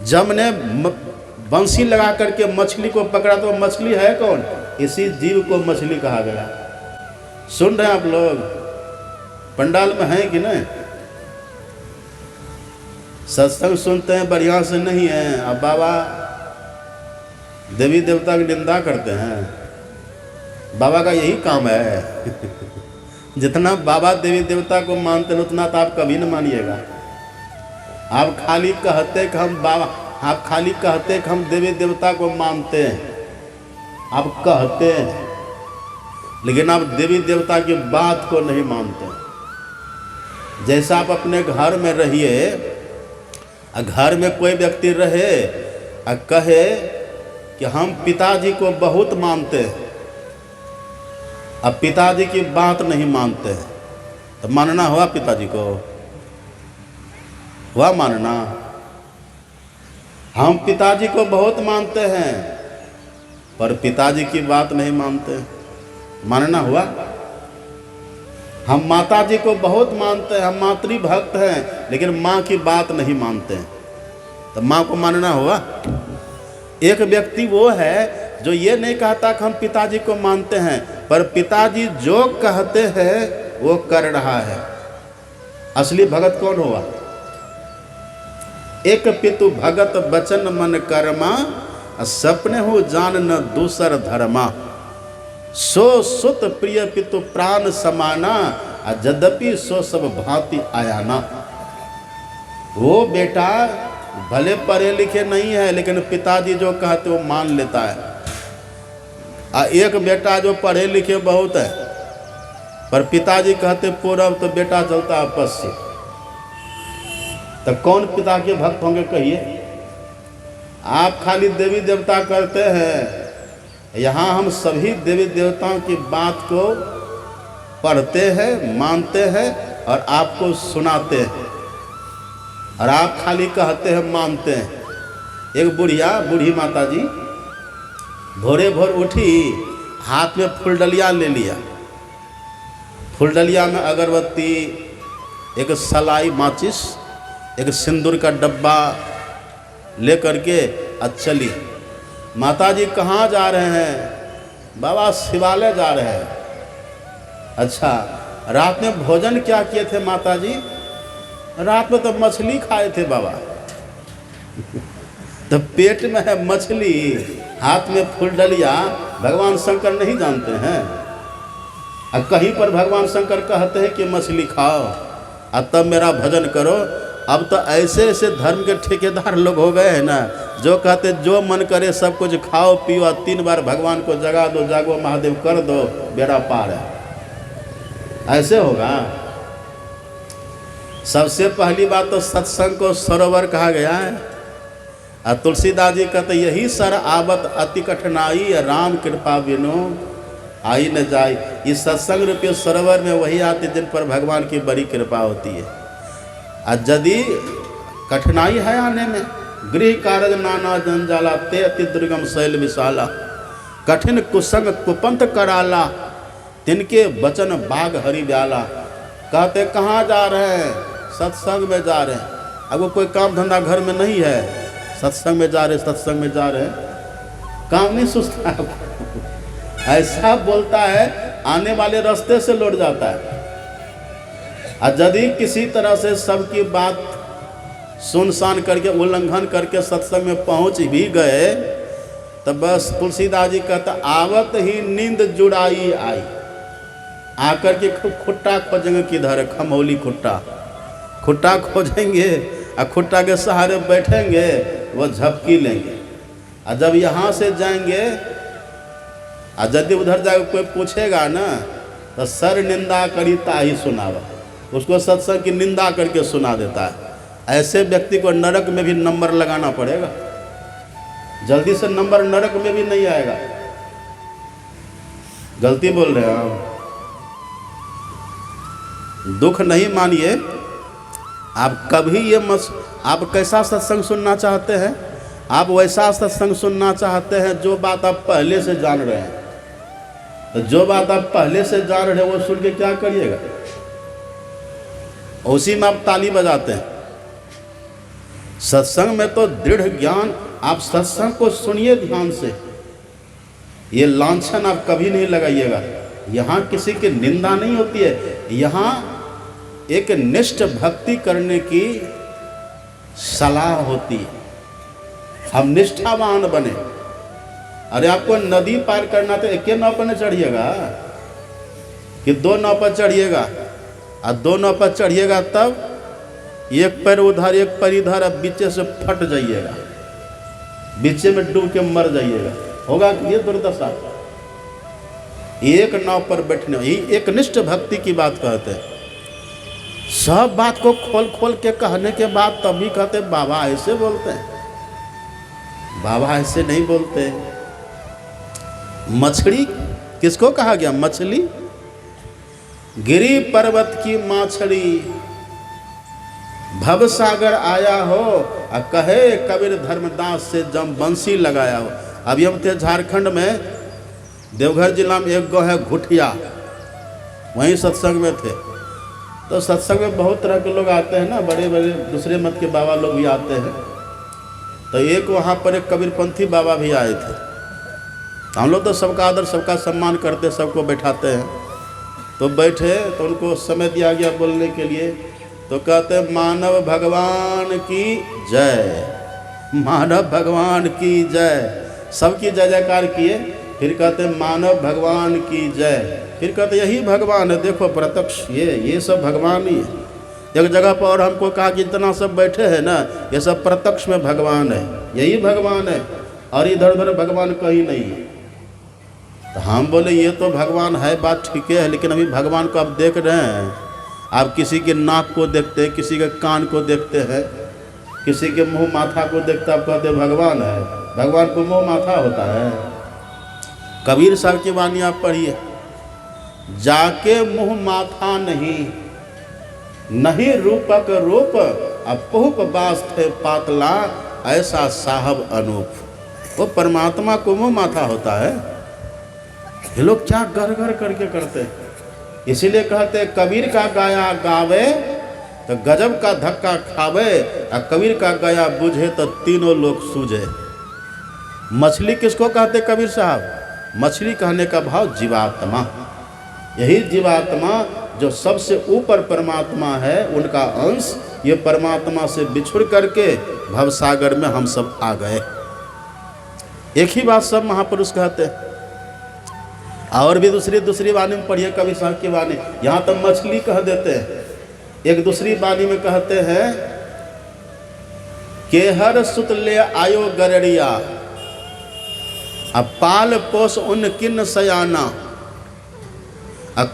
जम ने बंसी लगा करके मछली को पकड़ा, तो मछली है कौन? इसी जीव को मछली कहा गया। सुन रहे हैं आप लोग? पंडाल में हैं कि नहीं? सत्संग सुनते हैं, बढ़िया से नहीं है। अब बाबा देवी देवता की निंदा करते हैं। बाबा का यही काम है। जितना बाबा देवी देवता को मानते हैं उतना तो आप कभी न मानिएगा। आप खाली कहते कि हम बाबा, आप खाली कहते कि हम देवी देवता को मानते हैं, आप कहते हैं, लेकिन आप देवी देवता की बात को नहीं मानते। जैसा आप अपने घर में रहिए, घर में कोई व्यक्ति रहे और कहे कि हम पिताजी को बहुत मानते हैं, अब पिताजी की बात नहीं मानते हैं, तो मानना हुआ पिताजी को? हुआ मानना? हम पिताजी को बहुत मानते हैं पर पिताजी की बात नहीं मानते, मानना हुआ? हम माता जी को बहुत मानते हैं, हम मातृ भक्त हैं, लेकिन माँ की बात नहीं मानते हैं, तो माँ को मानना हुआ? एक व्यक्ति वो है जो ये नहीं कहता कि हम पिताजी को मानते हैं, पर पिताजी जो कहते हैं वो कर रहा है। असली भगत कौन हुआ? एक पितु भगत बचन मन कर्मा, सपने हो जान न दूसर धर्मा, सो सुत प्रिय पितु प्राण समाना, यद्यपि सो सब भांति आयाना। वो बेटा भले पढ़े लिखे नहीं है, लेकिन पिताजी जो कहते वो मान लेता है। एक बेटा जो पढ़े लिखे बहुत है, पर पिताजी कहते पूरब तो बेटा चलता है पश्चिम, तो कौन पिता के भक्त होंगे कहिए? आप खाली देवी देवता करते हैं, यहाँ हम सभी देवी देवताओं की बात को पढ़ते हैं, मानते हैं और आपको सुनाते हैं, और आप खाली कहते हैं मानते हैं। एक बूढ़ी माता जी भोरे भोर उठी, हाथ में फूलडलिया ले लिया, फूलडलिया में अगरबत्ती, एक सलाई माचिस, एक सिंदूर का डब्बा ले करके चली। माता जी कहाँ जा रहे हैं? बाबा शिवालय जा रहे हैं। अच्छा, रात में भोजन क्या किए थे माता जी? रात में तो मछली खाए थे बाबा। तो पेट में है मछली, हाथ में फूलडलिया, भगवान शंकर नहीं जानते हैं? और कहीं पर भगवान शंकर कहते हैं कि मछली खाओ और तब मेरा भजन करो। अब तो ऐसे ऐसे धर्म के ठेकेदार लोग हो गए हैं ना, जो कहते जो मन करे सब कुछ खाओ पियो और 3 बार भगवान को जगा दो, जागो महादेव कर दो, बेड़ा पार है। ऐसे होगा? सबसे पहली बात तो सत्संग को सरोवर कहा गया है। और तुलसीदास जी कहते यही सर आवत अति कठिनाई, राम कृपा बिनु आई न जाए। इस सत्संग रूपी सरोवर में वही आते जिन पर भगवान की बड़ी कृपा होती है। और यदि कठिनाई है आने में, गृह कारज नाना जंजाला, ते अति दुर्गम शैल विशाला, कठिन कुसंग कुपंथ कराला, तिनके वचन बाग हरि ब्याला। कहते कहाँ जा रहे हैं? सत्संग में जा रहे हैं। अब वो कोई काम धंधा घर में नहीं है, सत्संग में जा रहे, सत्संग में जा रहे हैं, काम नहीं सुस्ता है। ऐसा बोलता है, आने वाले रास्ते से लौट जाता है। और यदि किसी तरह से सबकी बात सुनसान करके उल्लंघन करके सत्संग में पहुंच भी गए तो बस तुलसीदास जी कहता आवत ही नींद जुड़ाई आई। आकर के खुट्टा खोजेंगे, किधर है खमौली खुट्टा, खुट्टा खोजेंगे और खुट्टा के सहारे बैठेंगे, वो झपकी लेंगे। और जब यहाँ से जाएंगे और यदि उधर जाकर कोई पूछेगा ना तो सर निंदा करी ताही सुनावा, उसको सत्संग की निंदा करके सुना देता है। ऐसे व्यक्ति को नरक में भी नंबर लगाना पड़ेगा, जल्दी से नंबर नरक में भी नहीं आएगा। गलती बोल रहे हैं आप, दुख नहीं मानिए। आप कभी ये मत, आप कैसा सत्संग सुनना चाहते हैं? आप वैसा सत्संग सुनना चाहते हैं जो बात आप पहले से जान रहे हैं। तो जो बात आप पहले से जान रहे हैं वो सुन के क्या करिएगा? उसी में आप ताली बजाते हैं। सत्संग में तो दृढ़ ज्ञान, आप सत्संग को सुनिए ध्यान से। ये लांछन आप कभी नहीं लगाइएगा। यहाँ किसी की निंदा नहीं होती है, यहाँ एक निष्ठ भक्ति करने की सलाह होती है। हम निष्ठावान बने। अरे आपको नदी पार करना तो एक नाव पर न चढ़िएगा कि दो नाव पर चढ़िएगा, और दो नाव पर चढ़िएगा तब एक पैर उधर एक पैर इधर, अब बीचे से फट जाइएगा, बीचे में डूब के मर जाइएगा। होगा ये दुर्दशा। एक नाव पर बैठने, एक निष्ठ भक्ति की बात कहते हैं। सब बात को खोल खोल के कहने के बाद तभी कहते बाबा ऐसे बोलते हैं। बाबा ऐसे नहीं बोलते। मछली किसको कहा गया? मछली, गिरी पर्वत की माछली, भव सागर आया हो और कहे कबीर धर्मदास से जम बंसी लगाया हो। अभी हम थे झारखंड में, देवघर जिला में एक गाँव है घुटिया, वहीं सत्संग में थे। तो सत्संग में बहुत तरह के लोग आते हैं ना, बड़े बड़े दूसरे मत के बाबा लोग भी आते हैं। तो एक वहाँ पर एक कबीरपंथी बाबा भी आए थे। हम लोग तो सबका आदर सबका सम्मान करते, सबको बैठाते हैं। तो बैठे तो उनको समय दिया गया बोलने के लिए। तो कहते मानव भगवान की जय, मानव भगवान की जय। सबकी जय जयकार किए। फिर कहते मानव भगवान की जय। फिर कहते यही भगवान है, देखो प्रत्यक्ष, ये सब भगवान ही है। एक जगह पर और हमको कहा कि जितना सब बैठे हैं ना, ये सब प्रत्यक्ष में भगवान है, यही भगवान है, और इधर उधर भगवान कहीं नहीं है। तो हम बोले ये तो भगवान है, बात ठीक है, लेकिन अभी भगवान को आप देख रहे हैं? आप किसी के नाक को देखते हैं, किसी के कान को देखते हैं, किसी के मुंह माथा को देखते, आप कहते भगवान है। भगवान को मुंह माथा होता है? कबीर साहब की वाणी आप पढ़िए, जाके मुंह माथा नहीं, नहीं रूपक रूप अपूप बास थे पातला, ऐसा साहब अनूप। वो परमात्मा को मुंह माथा होता है। ये लोग क्या गर गर करके करते हैं। इसीलिए कहते कबीर का गाया गावे तो गजब का धक्का खावे, और कबीर का गाया बुझे तो तीनों लोग सूझे। मछली किसको कहते कबीर साहब? मछली कहने का भाव जीवात्मा। यही जीवात्मा जो सबसे ऊपर परमात्मा है, उनका अंश, ये परमात्मा से बिछुड़ करके भवसागर में हम सब आ गए। एक ही बात सब महापुरुष कहते हैं। और भी दूसरी वाणी में पढ़िए कबीर साहब की वाणी। यहाँ तो मछली कह देते हैं, एक दूसरी वाणी में कहते हैं केहर सुत ले आयो गरड़िया, अब पाल पोस उन किन्न सयाना,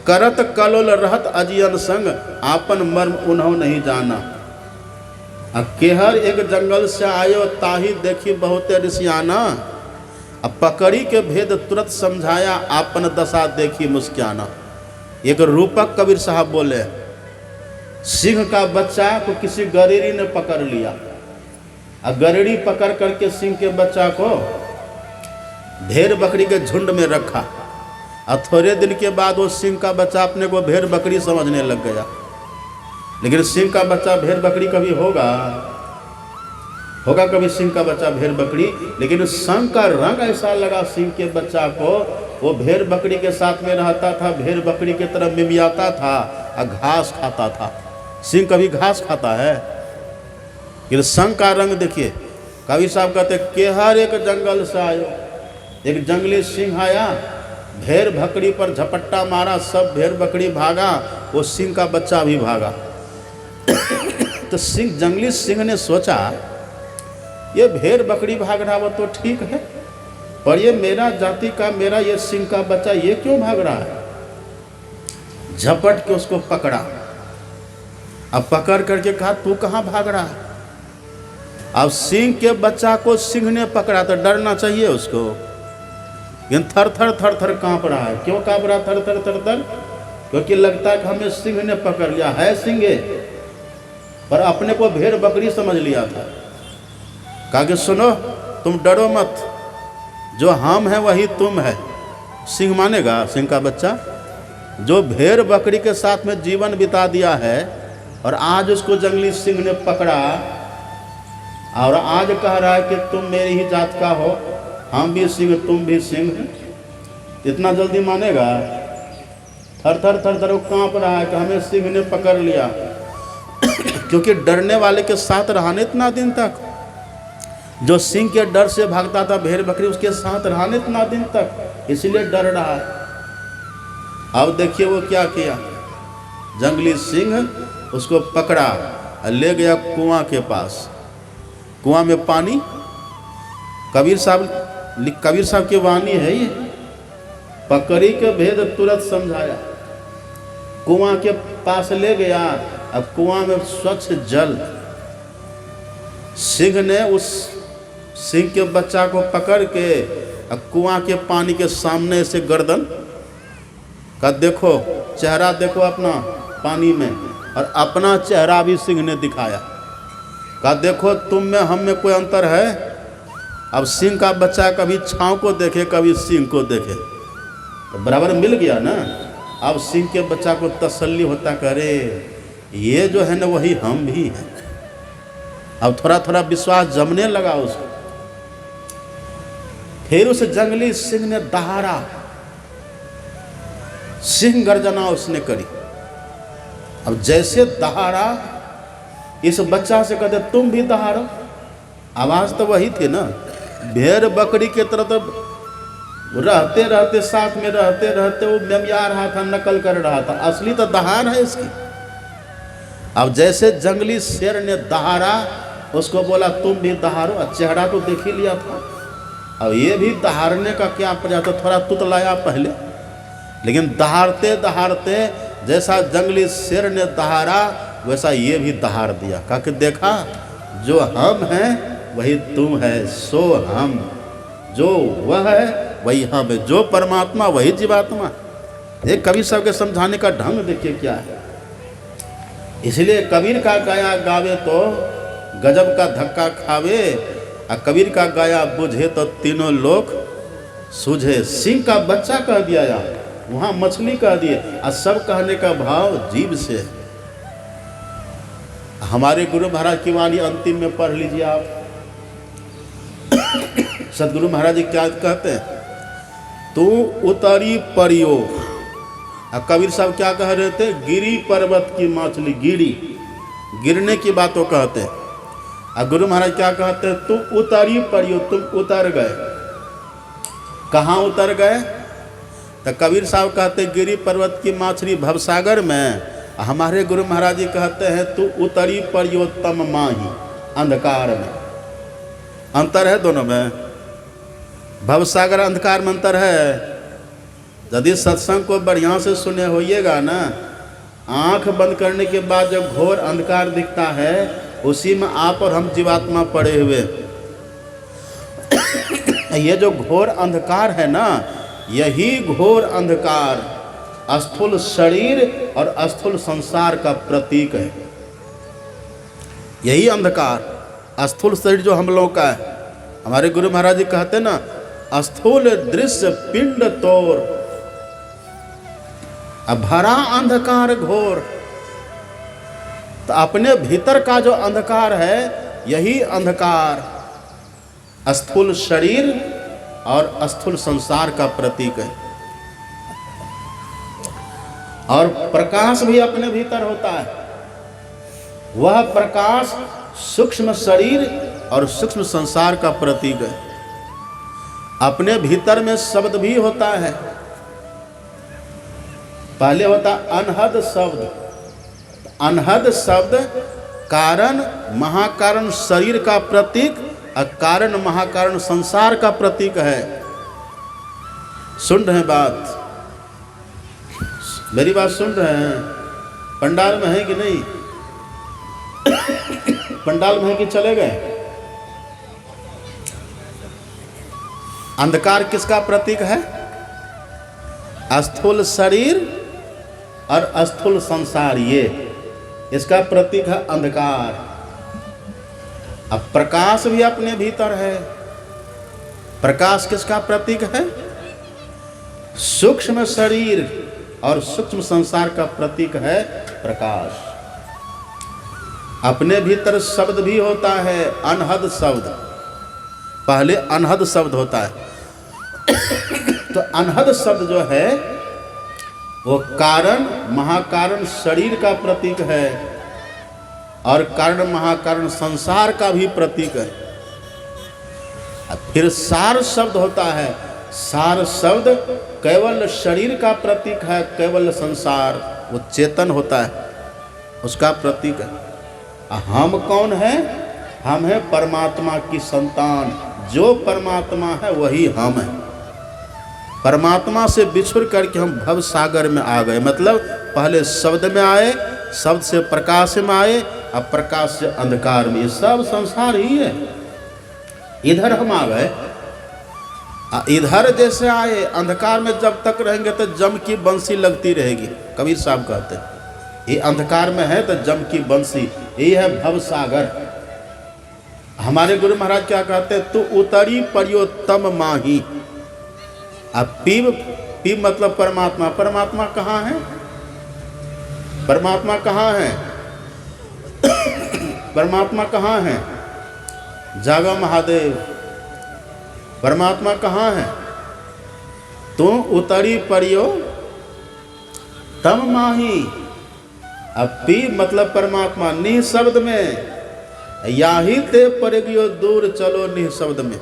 करत कलोल रहत अजियन संग, आपन मर्म उन्हों नहीं जाना। केहर एक जंगल से आयो ताही देखी बहुते ऋषियाना, अब पकड़ी के भेद तुरंत समझाया, आपन दशा देखी मुस्कियाना। एक रूपक कबीर साहब बोले, सिंह का बच्चा को किसी गरीरी ने पकड़ लिया, और गरीरी पकड़ करके सिंह के बच्चा को ढेर बकरी के झुंड में रखा, और थोड़े दिन के बाद वो सिंह का बच्चा अपने को भेड़ बकरी समझने लग गया। लेकिन सिंह का बच्चा भेड़ बकरी कभी होगा कभी सिंह का बच्चा भेड़ बकरी? लेकिन संग का रंग ऐसा लगा सिंह के बच्चा को, वो भेड़ बकरी के साथ में रहता था, भेड़ बकरी की तरफ मिमियाता था और घास खाता था। सिंह कभी घास खाता है? लेकिन संग का रंग देखिए। कवि साहब कहते केहर एक जंगल से आयो, एक जंगली सिंह आया, भेड़ बकरी पर झपट्टा मारा, सब भेड़ बकरी भागा, वो सिंह का बच्चा भी भागा। तो जंगली सिंह ने सोचा ये भेड़ बकरी भाग रहा वो तो ठीक है, पर ये मेरा जाति का, मेरा ये सिंह का बच्चा ये क्यों भाग रहा है? झपट के उसको पकड़ा। अब पकड़ करके कहा तू कहाँ भाग रहा है? अब सिंह के बच्चा को सिंह ने पकड़ा तो डरना चाहिए उसको, लेकिन थर थर कांप रहा है। क्यों कांप रहा थर थर? क्योंकि लगता है कि हमें सिंह ने पकड़ लिया है। सिंह पर अपने को भेड़ बकरी समझ लिया था। कहा कि सुनो, तुम डरो मत, जो हम हैं वही तुम है। सिंह मानेगा? सिंह का बच्चा जो भेड़ बकरी के साथ में जीवन बिता दिया है और आज उसको जंगली सिंह ने पकड़ा और आज कह रहा है कि तुम मेरी ही जात का हो, हम भी सिंह तुम भी सिंह, इतना जल्दी मानेगा? थर थर वो कांप रहा है कि हमें सिंह ने पकड़ लिया। क्योंकि डरने वाले के साथ रहने इतना दिन तक, जो सिंह के डर से भागता था भेड़ बकरी, उसके साथ रहने इतना दिन तक, इसलिए डर रहा है। अब देखिए वो क्या किया, जंगली सिंह उसको पकड़ा और ले गया कुआं के पास। कुआं में पानी, कबीर साहब की वाणी है ये, पकड़ी के भेद तुरंत समझाया। कुआं के पास ले गया, अब कुआं में स्वच्छ जल। सिंह ने उस सिंह के बच्चा को पकड़ के अब कुआं के पानी के सामने से गर्दन का देखो, चेहरा देखो अपना पानी में, और अपना चेहरा भी सिंह ने दिखाया। कहा देखो तुम में हम में कोई अंतर है? अब सिंह का बच्चा कभी छांव को देखे कभी सिंह को देखे, तो बराबर मिल गया ना। अब सिंह के बच्चा को तसल्ली होता, करे ये जो है ना वही हम भी हैं। अब थोड़ा थोड़ा विश्वास जमने लगा उसको। फिर उस जंगली सिंह ने दहाड़ा, सिंह गर्जना उसने करी। अब जैसे दहाड़ा, इस बच्चा से कहते तुम भी दहाड़ो। आवाज तो वही थी ना, भेड़ बकरी के तरह तो रहते रहते साथ में रहते रहते वो मेमिया रहा था, नकल कर रहा था, असली तो दहाड़ है इसकी। अब जैसे जंगली शेर ने दहाड़ा, उसको बोला तुम भी दहाड़ो। चेहरा तो देख ही लिया था, अब ये भी दहाड़ने का क्या प्रयास, तो थोड़ा तुतलाया पहले, लेकिन दहाड़ते दहाड़ते जैसा जंगली शेर ने दहाड़ा वैसा ये भी दहाड़ दिया। कहा कि देखा जो हम हैं वही तुम है, सो हम, जो वह है वही हम है, जो परमात्मा वही जीवात्मा। एक कबीर साहब के समझाने का ढंग देखिए क्या है। इसलिए कबीर का गाया गावे तो गजब का धक्का खावे, और कबीर का गाया बुझे तो तीनों लोग सूझे। सिंह का बच्चा कह दिया या वहाँ मछली कह दिए, और सब कहने का भाव जीव से। हमारे गुरु महाराज की वाणी अंतिम में पढ़ लीजिए आप। सदगुरु महाराज जी क्या कहते हैं, तू उतरी परियो। और कबीर साहब क्या कह रहे थे, गिरी पर्वत की मछली, गिरी गिरने की बात वो कहते हैं। और गुरु महाराज क्या कहते हैं, तू उतरी परियो, तुम उतर गए। कहाँ उतर गए? तो कबीर साहब कहते गिरी पर्वत की मछली भवसागर में। हमारे गुरु महाराज जी कहते हैं तू उतरी परियोत्तम माही, अंधकार में। अंतर है दोनों में, भवसागर अंधकार में अंतर है। यदि सत्संग को बढ़िया से सुने होइएगा ना, आंख बंद करने के बाद जो घोर अंधकार दिखता है उसी में आप और हम जीवात्मा पड़े हुए। ये जो घोर अंधकार है ना, यही घोर अंधकार स्थूल शरीर और स्थूल संसार का प्रतीक है। यही अंधकार स्थूल शरीर जो हम लोगों का है। हमारे गुरु महाराज जी कहते ना, स्थूल दृश्य पिंड तोर अब भरा अंधकार घोर, तो अपने भीतर का जो अंधकार है, यही अंधकार स्थूल शरीर और स्थूल संसार का प्रतीक है। और प्रकाश भी अपने भीतर होता है, वह प्रकाश सूक्ष्म शरीर और सूक्ष्म संसार का प्रतीक है। अपने भीतर में शब्द भी होता है। पहले होता अनहद शब्द। अनहद शब्द कारण महाकारण शरीर का प्रतीक और कारण महाकारण संसार का प्रतीक है। सुन रहे हैं बात? मेरी बात सुन रहे हैं? पंडाल में है कि नहीं? पंडाल में है कि चले गए? अंधकार किसका प्रतीक है? स्थूल शरीर और स्थूल संसार, ये इसका प्रतीक है अंधकार। अब प्रकाश भी अपने भीतर है। प्रकाश किसका प्रतीक है? सूक्ष्म शरीर और सूक्ष्म संसार का प्रतीक है प्रकाश। अपने भीतर शब्द भी होता है, अनहद शब्द। पहले अनहद शब्द होता है। तो अनहद शब्द जो है वो कारण महाकारण शरीर का प्रतीक है और कारण महाकारण संसार का भी प्रतीक है। फिर सार शब्द होता है। सार शब्द केवल शरीर का प्रतीक है, केवल संसार वो चेतन होता है उसका प्रतीक है। हम कौन है? हम है परमात्मा की संतान। जो परमात्मा है वही हम है। परमात्मा से बिछुड़ करके हम भव सागर में आ गए। मतलब पहले शब्द में आए, शब्द से प्रकाश में आए, अब प्रकाश से अंधकार में। ये सब संसार ही है। इधर हम आ गए, इधर जैसे आए अंधकार में जब तक रहेंगे तो जम की बंसी लगती रहेगी। कबीर साहब कहते हैं ये अंधकार में है तो जम की बंसी, ये है भव सागर। हमारे गुरु महाराज क्या कहते हैं? तू उतरी परियोत्तम माही। अब पीव मतलब परमात्मा। परमात्मा कहाँ है? परमात्मा कहाँ है? परमात्मा कहाँ है? जागा महादेव। परमात्मा कहाँ है? तू उतरी परियो तम माही। अब पी मतलब परमात्मा। निह शब्द में याही ते परगियो दूर चलो निह शब्द में।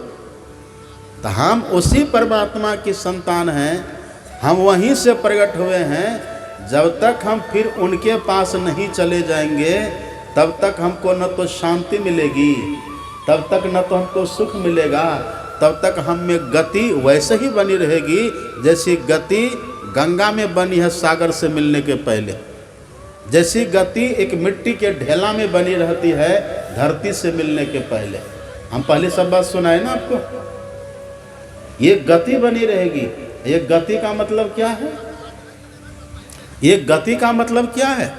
तो हम उसी परमात्मा की संतान हैं, हम वहीं से प्रकट हुए हैं। जब तक हम फिर उनके पास नहीं चले जाएंगे तब तक हमको न तो शांति मिलेगी, तब तक न तो हमको सुख मिलेगा, तब तक हम में गति वैसे ही बनी रहेगी जैसी गति गंगा में बनी है सागर से मिलने के पहले। जैसी गति एक मिट्टी के ढेला में बनी रहती है धरती से मिलने के पहले। हम पहले सब बात सुनाए ना आपको। ये गति बनी रहेगी। ये गति का मतलब क्या है? ये गति का मतलब क्या है?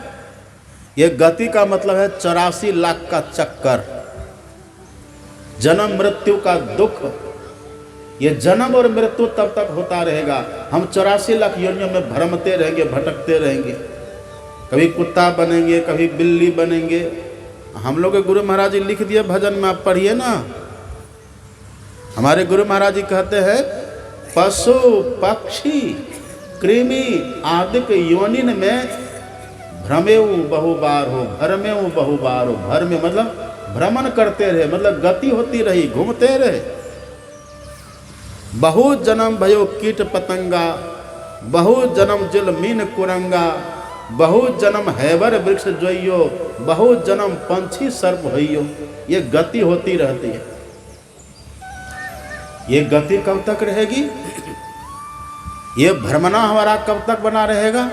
ये गति का मतलब है 84 लाख का चक्कर, जन्म मृत्यु का दुख। ये जन्म और मृत्यु तब तक होता रहेगा। हम 84 लाख योनियों में भ्रमते रहेंगे, भटकते रहेंगे। कभी कुत्ता बनेंगे, कभी बिल्ली बनेंगे। हम लोग के गुरु महाराज जी लिख दिए भजन में, आप पढ़िए ना। हमारे गुरु महाराज जी कहते हैं पशु पक्षी कृमि आदिक योनिन में भ्रमेऊ बहुबार हो, भरमेऊ बहुबार हो। भर में मतलब भ्रमण करते रहे, मतलब गति होती रही, घूमते रहे। बहु जन्म भयो कीट पतंगा, बहु जन्म जल मीन कुरंगा, बहु जन्म हैवर वृक्ष जोइयो, बहु जन्म पंछी सर्प होइयो। ये गति होती रहती है। ये गति कब तक रहेगी? ये भ्रमणा हमारा कब तक बना रहेगा?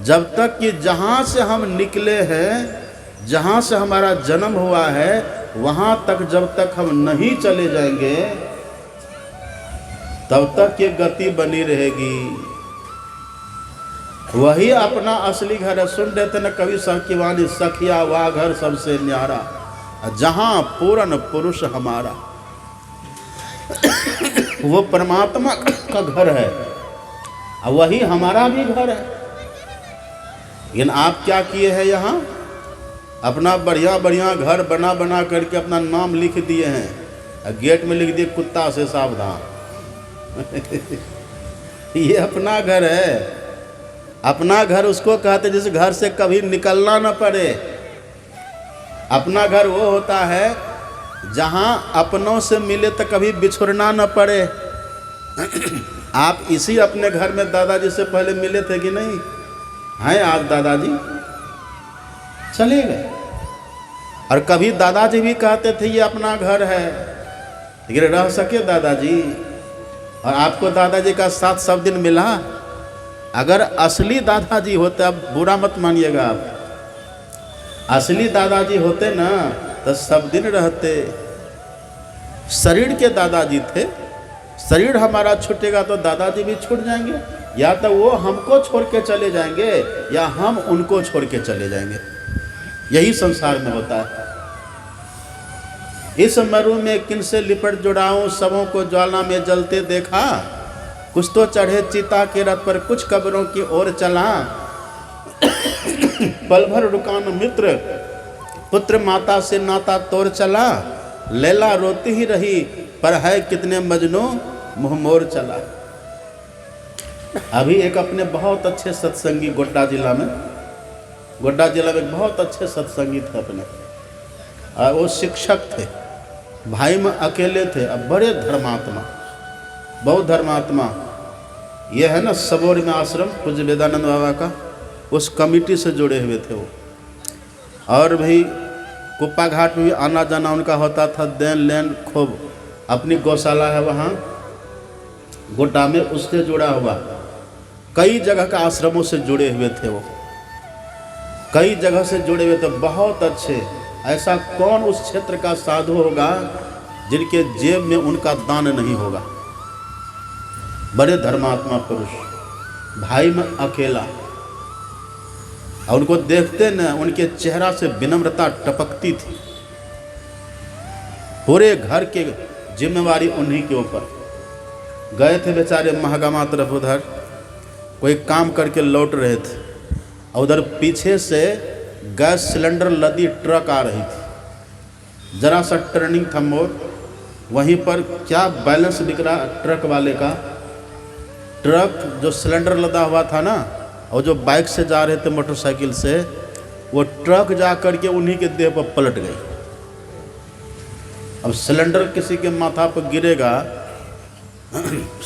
जब तक कि जहाँ से हम निकले हैं, जहाँ से हमारा जन्म हुआ है, वहाँ तक जब तक हम नहीं चले जाएंगे तब तक ये गति बनी रहेगी। वही अपना असली घर है। सुन देते न कवि सब की वाणी, सखिया वा घर सबसे न्यारा, जहाँ पूर्ण पुरुष हमारा। वो परमात्मा का घर है। और वही हमारा भी घर है। लेकिन आप क्या किए हैं, यहाँ अपना बढ़िया बढ़िया घर बना बना करके अपना नाम लिख दिए हैं, और गेट में लिख दिए कुत्ता से सावधान। ये अपना घर है। अपना घर उसको कहते जिस घर से कभी निकलना न पड़े। अपना घर वो होता है जहाँ अपनों से मिले तो कभी बिछुड़ना न पड़े। आप इसी अपने घर में दादाजी से पहले मिले थे कि नहीं? हैं आप दादाजी? चले गए। और कभी दादाजी भी कहते थे ये अपना घर है, लेकिन रह सके दादाजी। और आपको दादाजी का साथ सब दिन मिला। अगर असली दादाजी होते, अब बुरा मत मानिएगा आप, असली दादाजी होते ना तो सब दिन रहते। शरीर के दादाजी थे। शरीर हमारा छूटेगा तो दादाजी भी छूट जाएंगे। या तो वो हमको छोड़ के चले जाएंगे या हम उनको छोड़ के चले जाएंगे। यही संसार में होता है। इस मरु में किनसे लिपट जुड़ाऊं, सबों को ज्वाला में जलते देखा। कुछ तो चढ़े चिता के रथ पर, कुछ कब्रों की ओर चला। पल भर रुका न मित्र, पुत्र माता से नाता तोड़ चला। लैला रोती ही रही, पर है कितने मजनू मुँह मोर चला। अभी एक अपने बहुत अच्छे सत्संगी गोड्डा जिला में एक बहुत अच्छे सत्संगी थे अपने, और वो शिक्षक थे। भाई में अकेले थे, अब बड़े धर्मात्मा, बहुत धर्मात्मा। ये है ना सबोर में आश्रम पूज्य वेदानंद बाबा का, उस कमिटी से जुड़े हुए थे वो। और भाई कुप्पा घाट में भी आना जाना उनका होता था, देन लेन खूब। अपनी गौशाला है वहाँ गोड्डा में, उससे जुड़ा हुआ। कई जगह का आश्रमों से जुड़े हुए थे वो, कई जगह से जुड़े हुए थे, बहुत अच्छे। ऐसा कौन उस क्षेत्र का साधु होगा जिनके जेब में उनका दान नहीं होगा? बड़े धर्मात्मा पुरुष, भाई में अकेला। और उनको देखते न उनके चेहरा से विनम्रता टपकती थी। पूरे घर के जिम्मेवारी उन्हीं के ऊपर। गए थे बेचारे महागामा तरफ, उधर कोई काम करके लौट रहे थे, और उधर पीछे से गैस सिलेंडर लदी ट्रक आ रही थी। जरा सा टर्निंग था मोड़, वहीं पर क्या बैलेंस बिक रहा ट्रक वाले का। ट्रक जो सिलेंडर लदा हुआ था ना, और जो बाइक से जा रहे थे मोटरसाइकिल से, वो ट्रक जा करके उन्हीं के देह पर पलट गई। अब सिलेंडर किसी के माथा पर गिरेगा,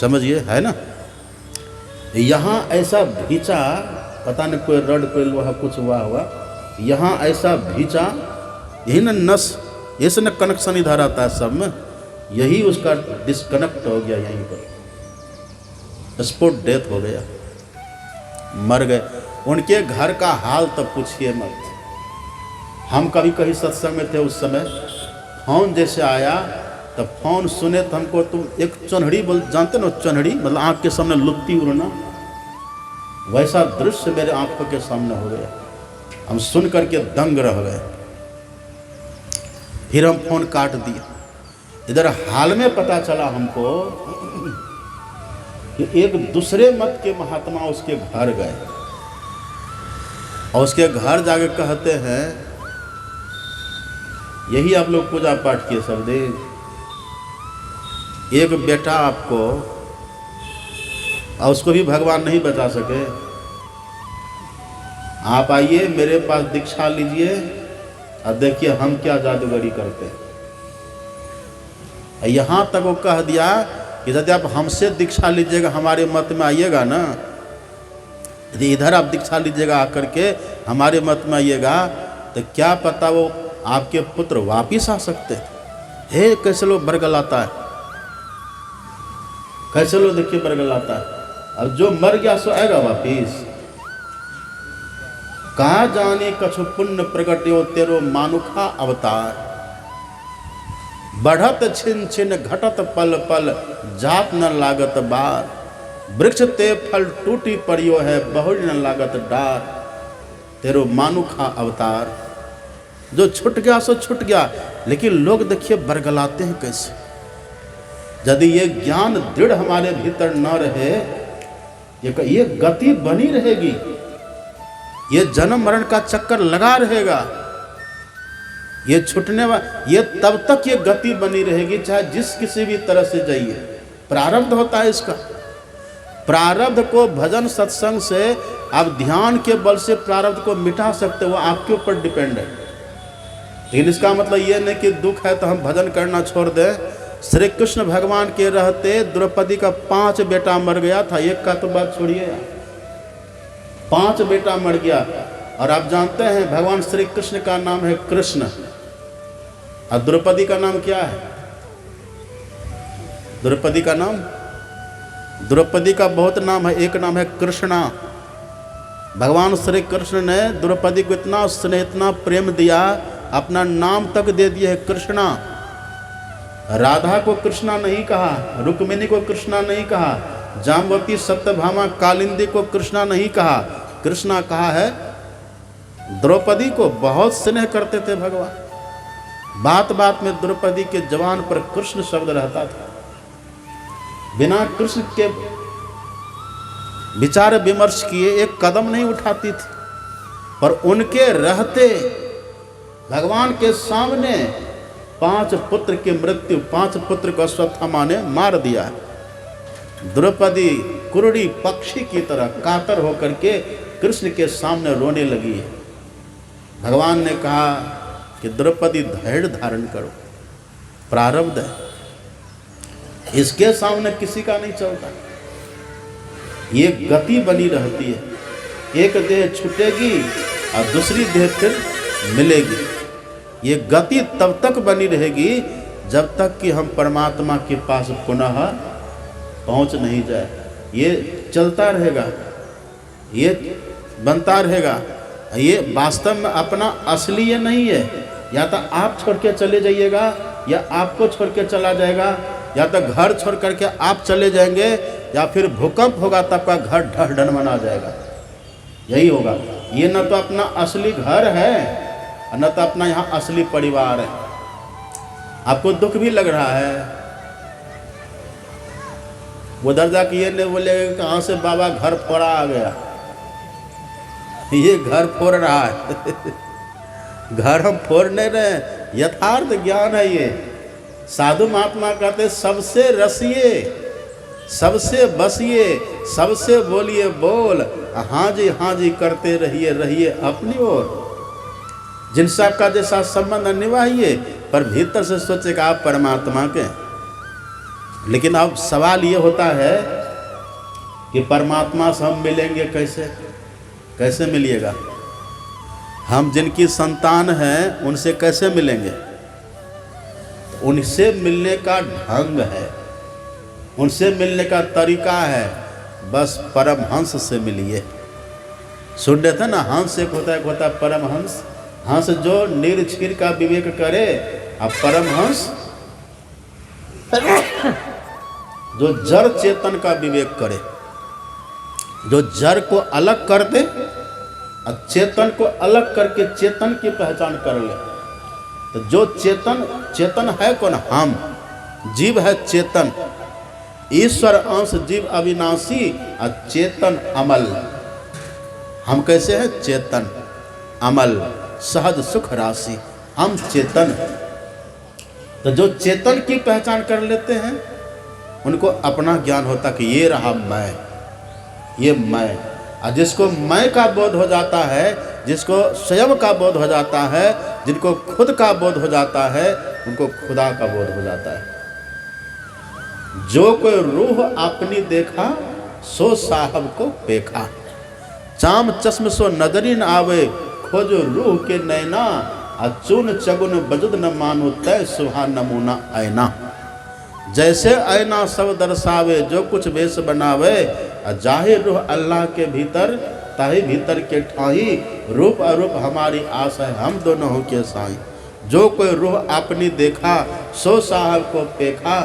समझिए, है ना। यहाँ ऐसा भीचा, पता नहीं कोई रड कोई लोहा कुछ हुआ हुआ, यहाँ ऐसा भीचा। यही ना नस, ऐसे न कनेक्शन इधर आता है सब में, यही उसका डिस्कनेक्ट हो गया, यहीं पर स्पॉट डेथ हो गया, मर गए। उनके घर का हाल तो पूछिए मत। हम कभी कहीं सत्संग में थे, उस समय फोन जैसे आया तो फोन सुने तो हमको, तुम एक चुनहड़ी बोल, जानते ना चुनहड़ी, मतलब आँख के सामने लुत्ती उड़ना, वैसा दृश्य मेरे आंखों के सामने हो गया। हम सुन करके दंग रह गए। फिर हम फोन काट दिया। इधर हाल में पता चला हमको कि एक दूसरे मत के महात्मा उसके घर गए, और उसके घर जाके कहते हैं, यही आप लोग पूजा पाठ किए सब दिन, एक बेटा आपको, और उसको भी भगवान नहीं बचा सके। आप आइए मेरे पास दीक्षा लीजिए और देखिए हम क्या जादूगरी करते हैं। यहाँ तक वो कह दिया कि यदि आप हमसे दीक्षा लीजिएगा, हमारे मत में आइएगा ना, यदि इधर आप दीक्षा लीजिएगा आकर के हमारे मत में आइएगा, तो क्या पता वो आपके पुत्र वापिस आ सकते। हे कैसे लोग बरगलाता है, कैसे लोग देखिए बरगलाता है। अब जो मर गया सो आएगा वापिस। कहा जाने कछु पुण्य प्रगट्यो तेरो मानुखा अवतार। बढ़त छिन छिन घटत पल पल, जात न लागत बार। वृक्ष ते फल टूटी पड़ियो है, बहु न लागत डार। तेरो मानुखा अवतार। जो छूट गया सो छूट गया, लेकिन लोग देखिए बरगलाते हैं कैसे। यदि ये ज्ञान दृढ़ हमारे भीतर न रहे ये गति बनी रहेगी, ये जन्म मरण का चक्कर लगा रहेगा, ये छूटने ये तब तक ये गति बनी रहेगी, चाहे जिस किसी भी तरह से जाइए। प्रारब्ध होता है इसका। प्रारब्ध को भजन सत्संग से आप ध्यान के बल से प्रारब्ध को मिटा सकते हो, आपके ऊपर डिपेंड है। लेकिन इसका मतलब ये नहीं कि दुख है तो हम भजन करना छोड़ दें। श्री कृष्ण भगवान के रहते द्रौपदी का 5 बेटा मर गया था, एक का तो बात छोड़िए, 5 बेटा मर गया। और आप जानते हैं भगवान श्री कृष्ण का नाम है कृष्ण, और द्रौपदी का नाम क्या है? द्रौपदी का नाम, द्रौपदी का बहुत नाम है, एक नाम है कृष्णा। भगवान श्री कृष्ण ने द्रौपदी को इतना स्नेह, इतना प्रेम दिया, अपना नाम तक दे दिया है कृष्णा। राधा को कृष्णा नहीं कहा, रुक्मिणी को कृष्णा नहीं कहा, जाम्बवती, सत्यभामा, कालिंदी को कृष्णा नहीं कहा, कृष्णा कहा है। द्रौपदी को बहुत स्नेह करते थे भगवान। बात बात में द्रौपदी के जवान पर कृष्ण शब्द रहता था। बिना कृष्ण के विचार विमर्श किए एक कदम नहीं उठाती थी। पर उनके रहते भगवान के सामने 5 पुत्र की मृत्यु, 5 पुत्र को अश्वत्थामा ने मार दिया। द्रौपदी कुरुड़ी पक्षी की तरह कातर होकर के कृष्ण के सामने रोने लगी है। भगवान ने कहा कि द्रौपदी धैर्य धारण करो, प्रारब्ध है, इसके सामने किसी का नहीं चलता। ये गति बनी रहती है, एक देह छूटेगी और दूसरी देह फिर मिलेगी। ये गति तब तक बनी रहेगी जब तक कि हम परमात्मा के पास पुनः पहुंच नहीं जाए। ये चलता रहेगा, ये बनता रहेगा। ये वास्तव में अपना असली ये नहीं है। या तो आप छोड़ के चले जाइएगा, या आपको छोड़ के चला जाएगा, या तो घर छोड़ करके आप चले जाएंगे, या फिर भूकंप होगा तब का घर ढह ढनमना जाएगा। यही होगा। ये न तो अपना असली घर है और न तो अपना यहाँ असली परिवार है। आपको दुख भी लग रहा है, उधर जाके ये नहीं बोलेगा कहाँ से बाबा घर फोड़ा आ गया। ये घर फोड़ रहा है घर हम फोड़ नहीं रहे, यथार्थ ज्ञान है ये। साधु महात्मा कहते सबसे रसिए, सबसे बसिए, सबसे बोलिए बोल, हाँ जी करते रहिए रहिए अपनी ओर। जिनसे आपका जैसा संबंध निभाइए, पर भीतर से सोचेगा आप परमात्मा के। लेकिन अब सवाल ये होता है कि परमात्मा से हम मिलेंगे कैसे? कैसे मिलिएगा? हम जिनकी संतान हैं उनसे कैसे मिलेंगे? उनसे मिलने का ढंग है, उनसे मिलने का तरीका है, बस परमहंस से मिलिए। सुन रहे थे ना, हंस एक होता है परमहंस। हंस जो निर्क्षीर का विवेक करे, अब परमहंस जो जड़ चेतन का विवेक करे, जो जड़ को अलग कर दे और चेतन को अलग करके चेतन की पहचान कर ले। तो जो चेतन है कौन? हम। जीव है चेतन, ईश्वर अंश जीव अविनाशी और चेतन अमल। हम कैसे हैं? चेतन अमल सहज सुख राशि, हम चेतन। तो जो चेतन की पहचान कर लेते हैं उनको अपना ज्ञान होता कि ये रहा मैं, ये मैं। और जिसको मैं का बोध हो जाता है, जिसको स्वयं का बोध हो जाता है, जिनको खुद का बोध हो जाता है, उनको खुदा का बोध हो जाता है। जो कोई रूह अपनी देखा, सो साहब को देखा। चाम चश्म सो नजरी न आवे, खोजो रूह के नैना, अचून चगुन बजुद न मानो, तय सुहा नमूना ऐना। जैसे ऐना सब दर्शावे, जो कुछ वेश बनावे, जाहिर रूह अल्लाह के भीतर, ताही भीतर के ठाही, रूप अरूप हमारी आस है, हम दोनों हो के साई। जो कोई रूह अपनी देखा, सो साहब को देखा।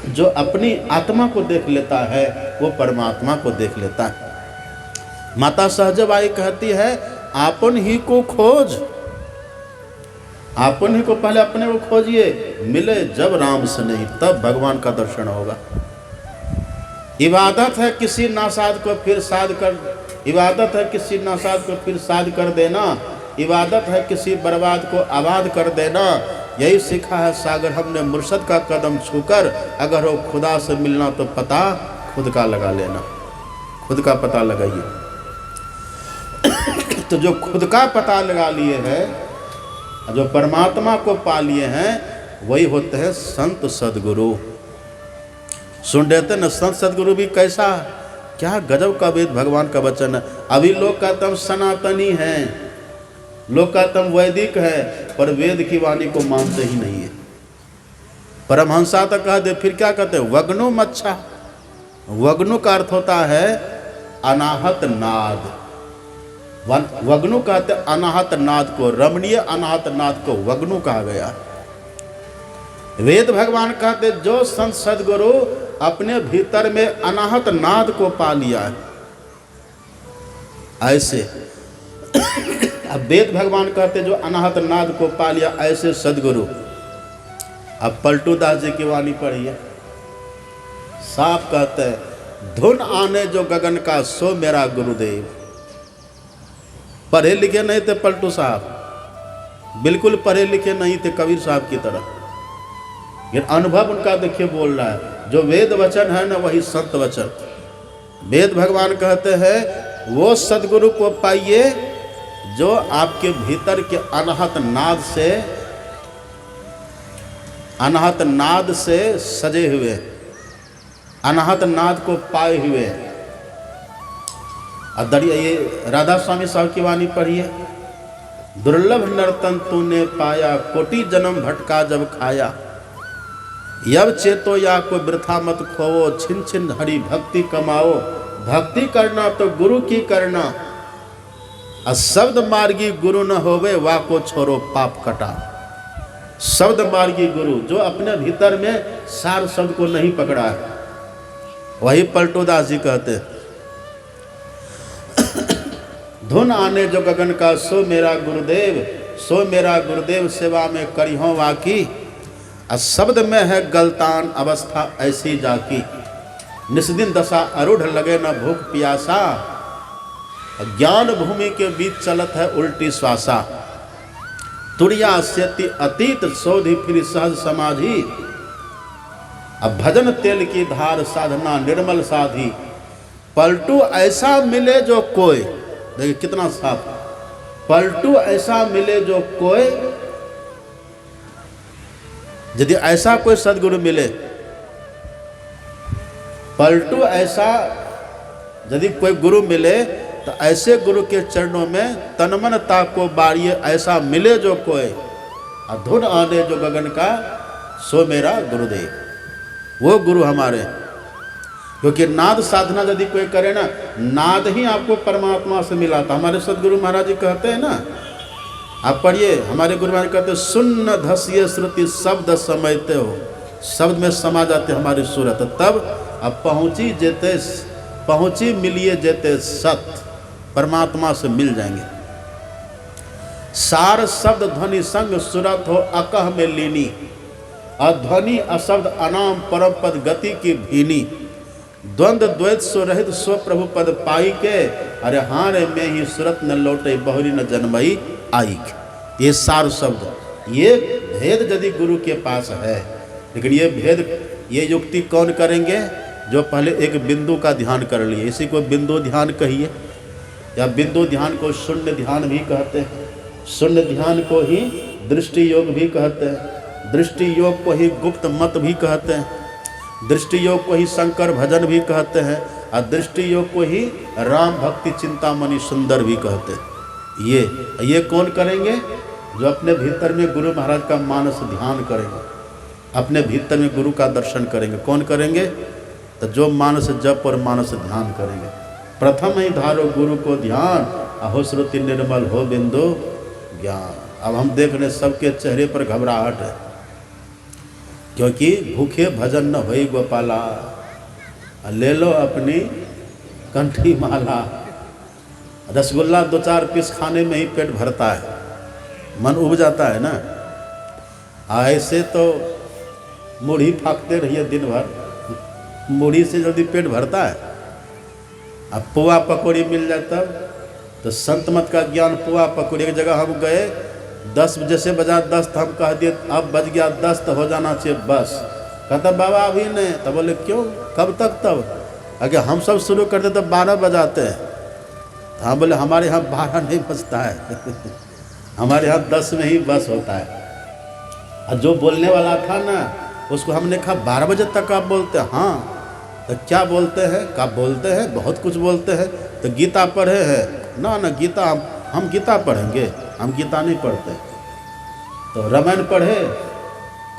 जो अपनी आत्मा को देख लेता है वो परमात्मा को देख लेता है। माता सहजबाई कहती है, आपन ही को खोज, आपन ही को पहले अपने को खोजिए, मिले जब राम से नहीं तब भगवान का दर्शन होगा। इबादत है किसी नासाद को फिर साध कर, इबादत है किसी नासाद को फिर साध कर देना, इबादत है किसी बर्बाद को आबाद कर देना। यही सीखा है सागर हमने मुर्शद का कदम छूकर, अगर हो खुदा से मिलना तो पता खुद का लगा लेना। खुद का पता लगाइए। तो जो खुद का पता लगा लिए हैं, जो परमात्मा को पा लिए हैं, वही होते हैं संत सदगुरु। सुन रहे थे न, संत सदगुरु भी कैसा, क्या गजब का वेद भगवान का वचन है। अभी लोग कहते हम सनातनी हैं, लोग कहते हम वैदिक है, पर वेद की वाणी को मानते ही नहीं है। परमहंसा तो कह दे, फिर क्या कहते हैं, वग्नो मच्छा। वग्नु का अर्थ होता है अनाहत नाद। वग्नु कहते अनाहत नाद को, रमणीय अनाहत नाद को वग्नु कहा गया। वेद भगवान कहते जो संत सदगुरु अपने भीतर में अनाहत नाद को पा लिया है, ऐसे अब वेद भगवान कहते जो अनाहत नाद को पा लिया, ऐसे सदगुरु। अब पलटू दास जी की वाणी पढ़िए, साफ कहते हैं धुन आने जो गगन का सो मेरा गुरुदेव। पढ़े लिखे नहीं थे पलटू साहब, बिल्कुल पढ़े लिखे नहीं थे कबीर साहब की तरह, लेकिन अनुभव उनका देखिए बोल रहा है। जो वेद वचन है ना, वही संत वचन। वेद भगवान कहते हैं वो सदगुरु को पाइए जो आपके भीतर के अनाहत नाद से सजे हुए, अनाहत नाद को पाए हुए। अब ये राधा स्वामी साहब की वाणी पढ़िए, दुर्लभ नर्तन तूने पाया, कोटि जन्म भटका जब खाया। यब चेतो या को वृथा मत खोवो, छिन छिन हरि भक्ति कमाओ। भक्ति करना तो गुरु की करना, शब्द मार्गी गुरु न होवे, वा को छोड़ो पाप कटा। शब्द मार्गी गुरु जो अपने भीतर में सार शब्द को नहीं पकड़ा है, वही पलटूदास जी कहते धुन आने जो गगन का सो मेरा गुरुदेव, सो मेरा गुरुदेव सेवा में करिहो वाकी। शब्द में है गलतान अवस्था ऐसी जाकी, निस्दिन दशा अरूढ़ लगे न भूख प्यासा। ज्ञान भूमि के बीच चलत है उल्टी श्वासा। तुरिया सेति अतीत सोधि फिर सहज समाधि। अब भजन तेल की धार साधना निर्मल साधी। पलटू ऐसा मिले जो कोई, देखिए कितना साफ, पलटू ऐसा मिले जो कोई, यदि ऐसा कोई सदगुरु मिले, पलटू ऐसा यदि कोई गुरु मिले, तो ऐसे गुरु के चरणों में तनमनता को बारिये। ऐसा मिले जो कोई, धुन आने जो गगन का सो मेरा गुरुदेव, वो गुरु हमारे। क्योंकि नाद साधना यदि कोई करे ना, नाद ही आपको परमात्मा से मिला था। हमारे सदगुरु महाराज जी कहते हैं ना, आप पढ़िए, हमारे गुरु महाराज कहते हैं सुन्न धसिए श्रुति शब्द समझते हो, शब्द में समा जाते हमारी सूरत। तब अब पहुँची मिलिए जेते सत, परमात्मा से मिल जाएंगे। सार शब्द ध्वनि संग सुरत हो अकह में लीनी, अध्वनि अशब्द अनाम परम पद गति की भीनी। द्वंद्व द्वैत सो रहित सो प्रभु पद पाई के, अरे हारे में ही सुरत न लौटे बहुरी न जन्मई आई। ये सार शब्द, ये भेद यदि गुरु के पास है, लेकिन ये भेद, ये युक्ति कौन करेंगे, जो पहले एक बिंदु का ध्यान कर लिए। इसी को बिंदु ध्यान कहिए, या बिंदु ध्यान को शून्य ध्यान भी कहते हैं, शून्य ध्यान को ही दृष्टि योग भी कहते हैं, दृष्टि योग को ही गुप्त मत भी कहते हैं, दृष्टि योग को ही शंकर भजन भी कहते हैं, और दृष्टि योग को ही राम भक्ति चिंतामणि सुंदर भी कहते हैं। ये कौन करेंगे, जो अपने भीतर में गुरु महाराज का मानस ध्यान करेंगे, अपने भीतर में गुरु का दर्शन करेंगे। कौन करेंगे, तो जो मानस जप और मानस ध्यान करेंगे। प्रथम ही धारो गुरु को ध्यान, अहो श्रुति निर्मल हो बिंदु ज्ञान। अब हम देख रहे सबके चेहरे पर घबराहट है, क्योंकि भूखे भजन न होई गोपाला, ले लो अपनी कंठी माला। रसगुल्ला 2-4 पीस खाने में ही पेट भरता है, मन उब जाता है ना। ऐसे तो मुड़ी फाकते रहिए दिन भर, मूढ़ी से जल्दी पेट भरता है। अब पुआ पकौड़ी मिल जाए तब तो संत मत का ज्ञान। पुआ पकौड़ी की जगह हम गए 10 जैसे बजा 10 तो हम कह दिए अब बज गया 10 तो हो जाना चाहिए बस। कहता बाबा अभी नहीं। तब बोले क्यों, कब तक? तब अगर हम सब शुरू करते तो 12 बजाते हैं। तो हम बोले हमारे यहाँ 12 नहीं बजता है हमारे यहाँ 10 में ही बस होता है। और जो बोलने वाला था ना उसको हमने कहा 12 बजे तक आप बोलते हैं? हाँ। तो क्या बोलते हैं? कब बोलते हैं? बहुत कुछ बोलते हैं। तो गीता पढ़े हैं? ना ना गीता हम गीता पढ़ेंगे, हम गीता नहीं पढ़ते। तो रामायण पढ़े?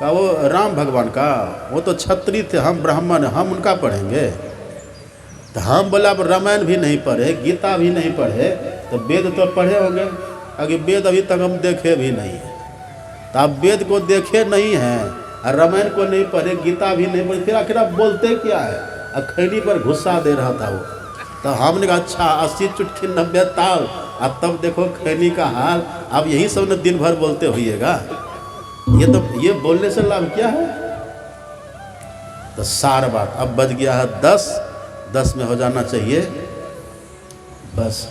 का वो राम भगवान का, वो तो क्षत्रिय थे, हम ब्राह्मण, हम उनका पढ़ेंगे। तो हम बोला अब रामायण भी नहीं पढ़े, गीता भी नहीं पढ़े तो वेद तो पढ़े होंगे। अगर वेद अभी तक हम देखे भी नहीं है, तो आप वेद को देखे नहीं हैं और रामायण को नहीं पढ़े, गीता भी नहीं पढ़े, फिर आखिर आप बोलते क्या है? खैनी पर गुस्सा दे रहा था वो। तो हमने कहा अच्छा 80 चुटकी 90 ताल। अब तब देखो खैनी का हाल। अब यही सब न दिन भर बोलते होइएगा। ये बोलने से लाभ क्या है? तो सार बात अब बज गया है 10 में हो जाना चाहिए बस।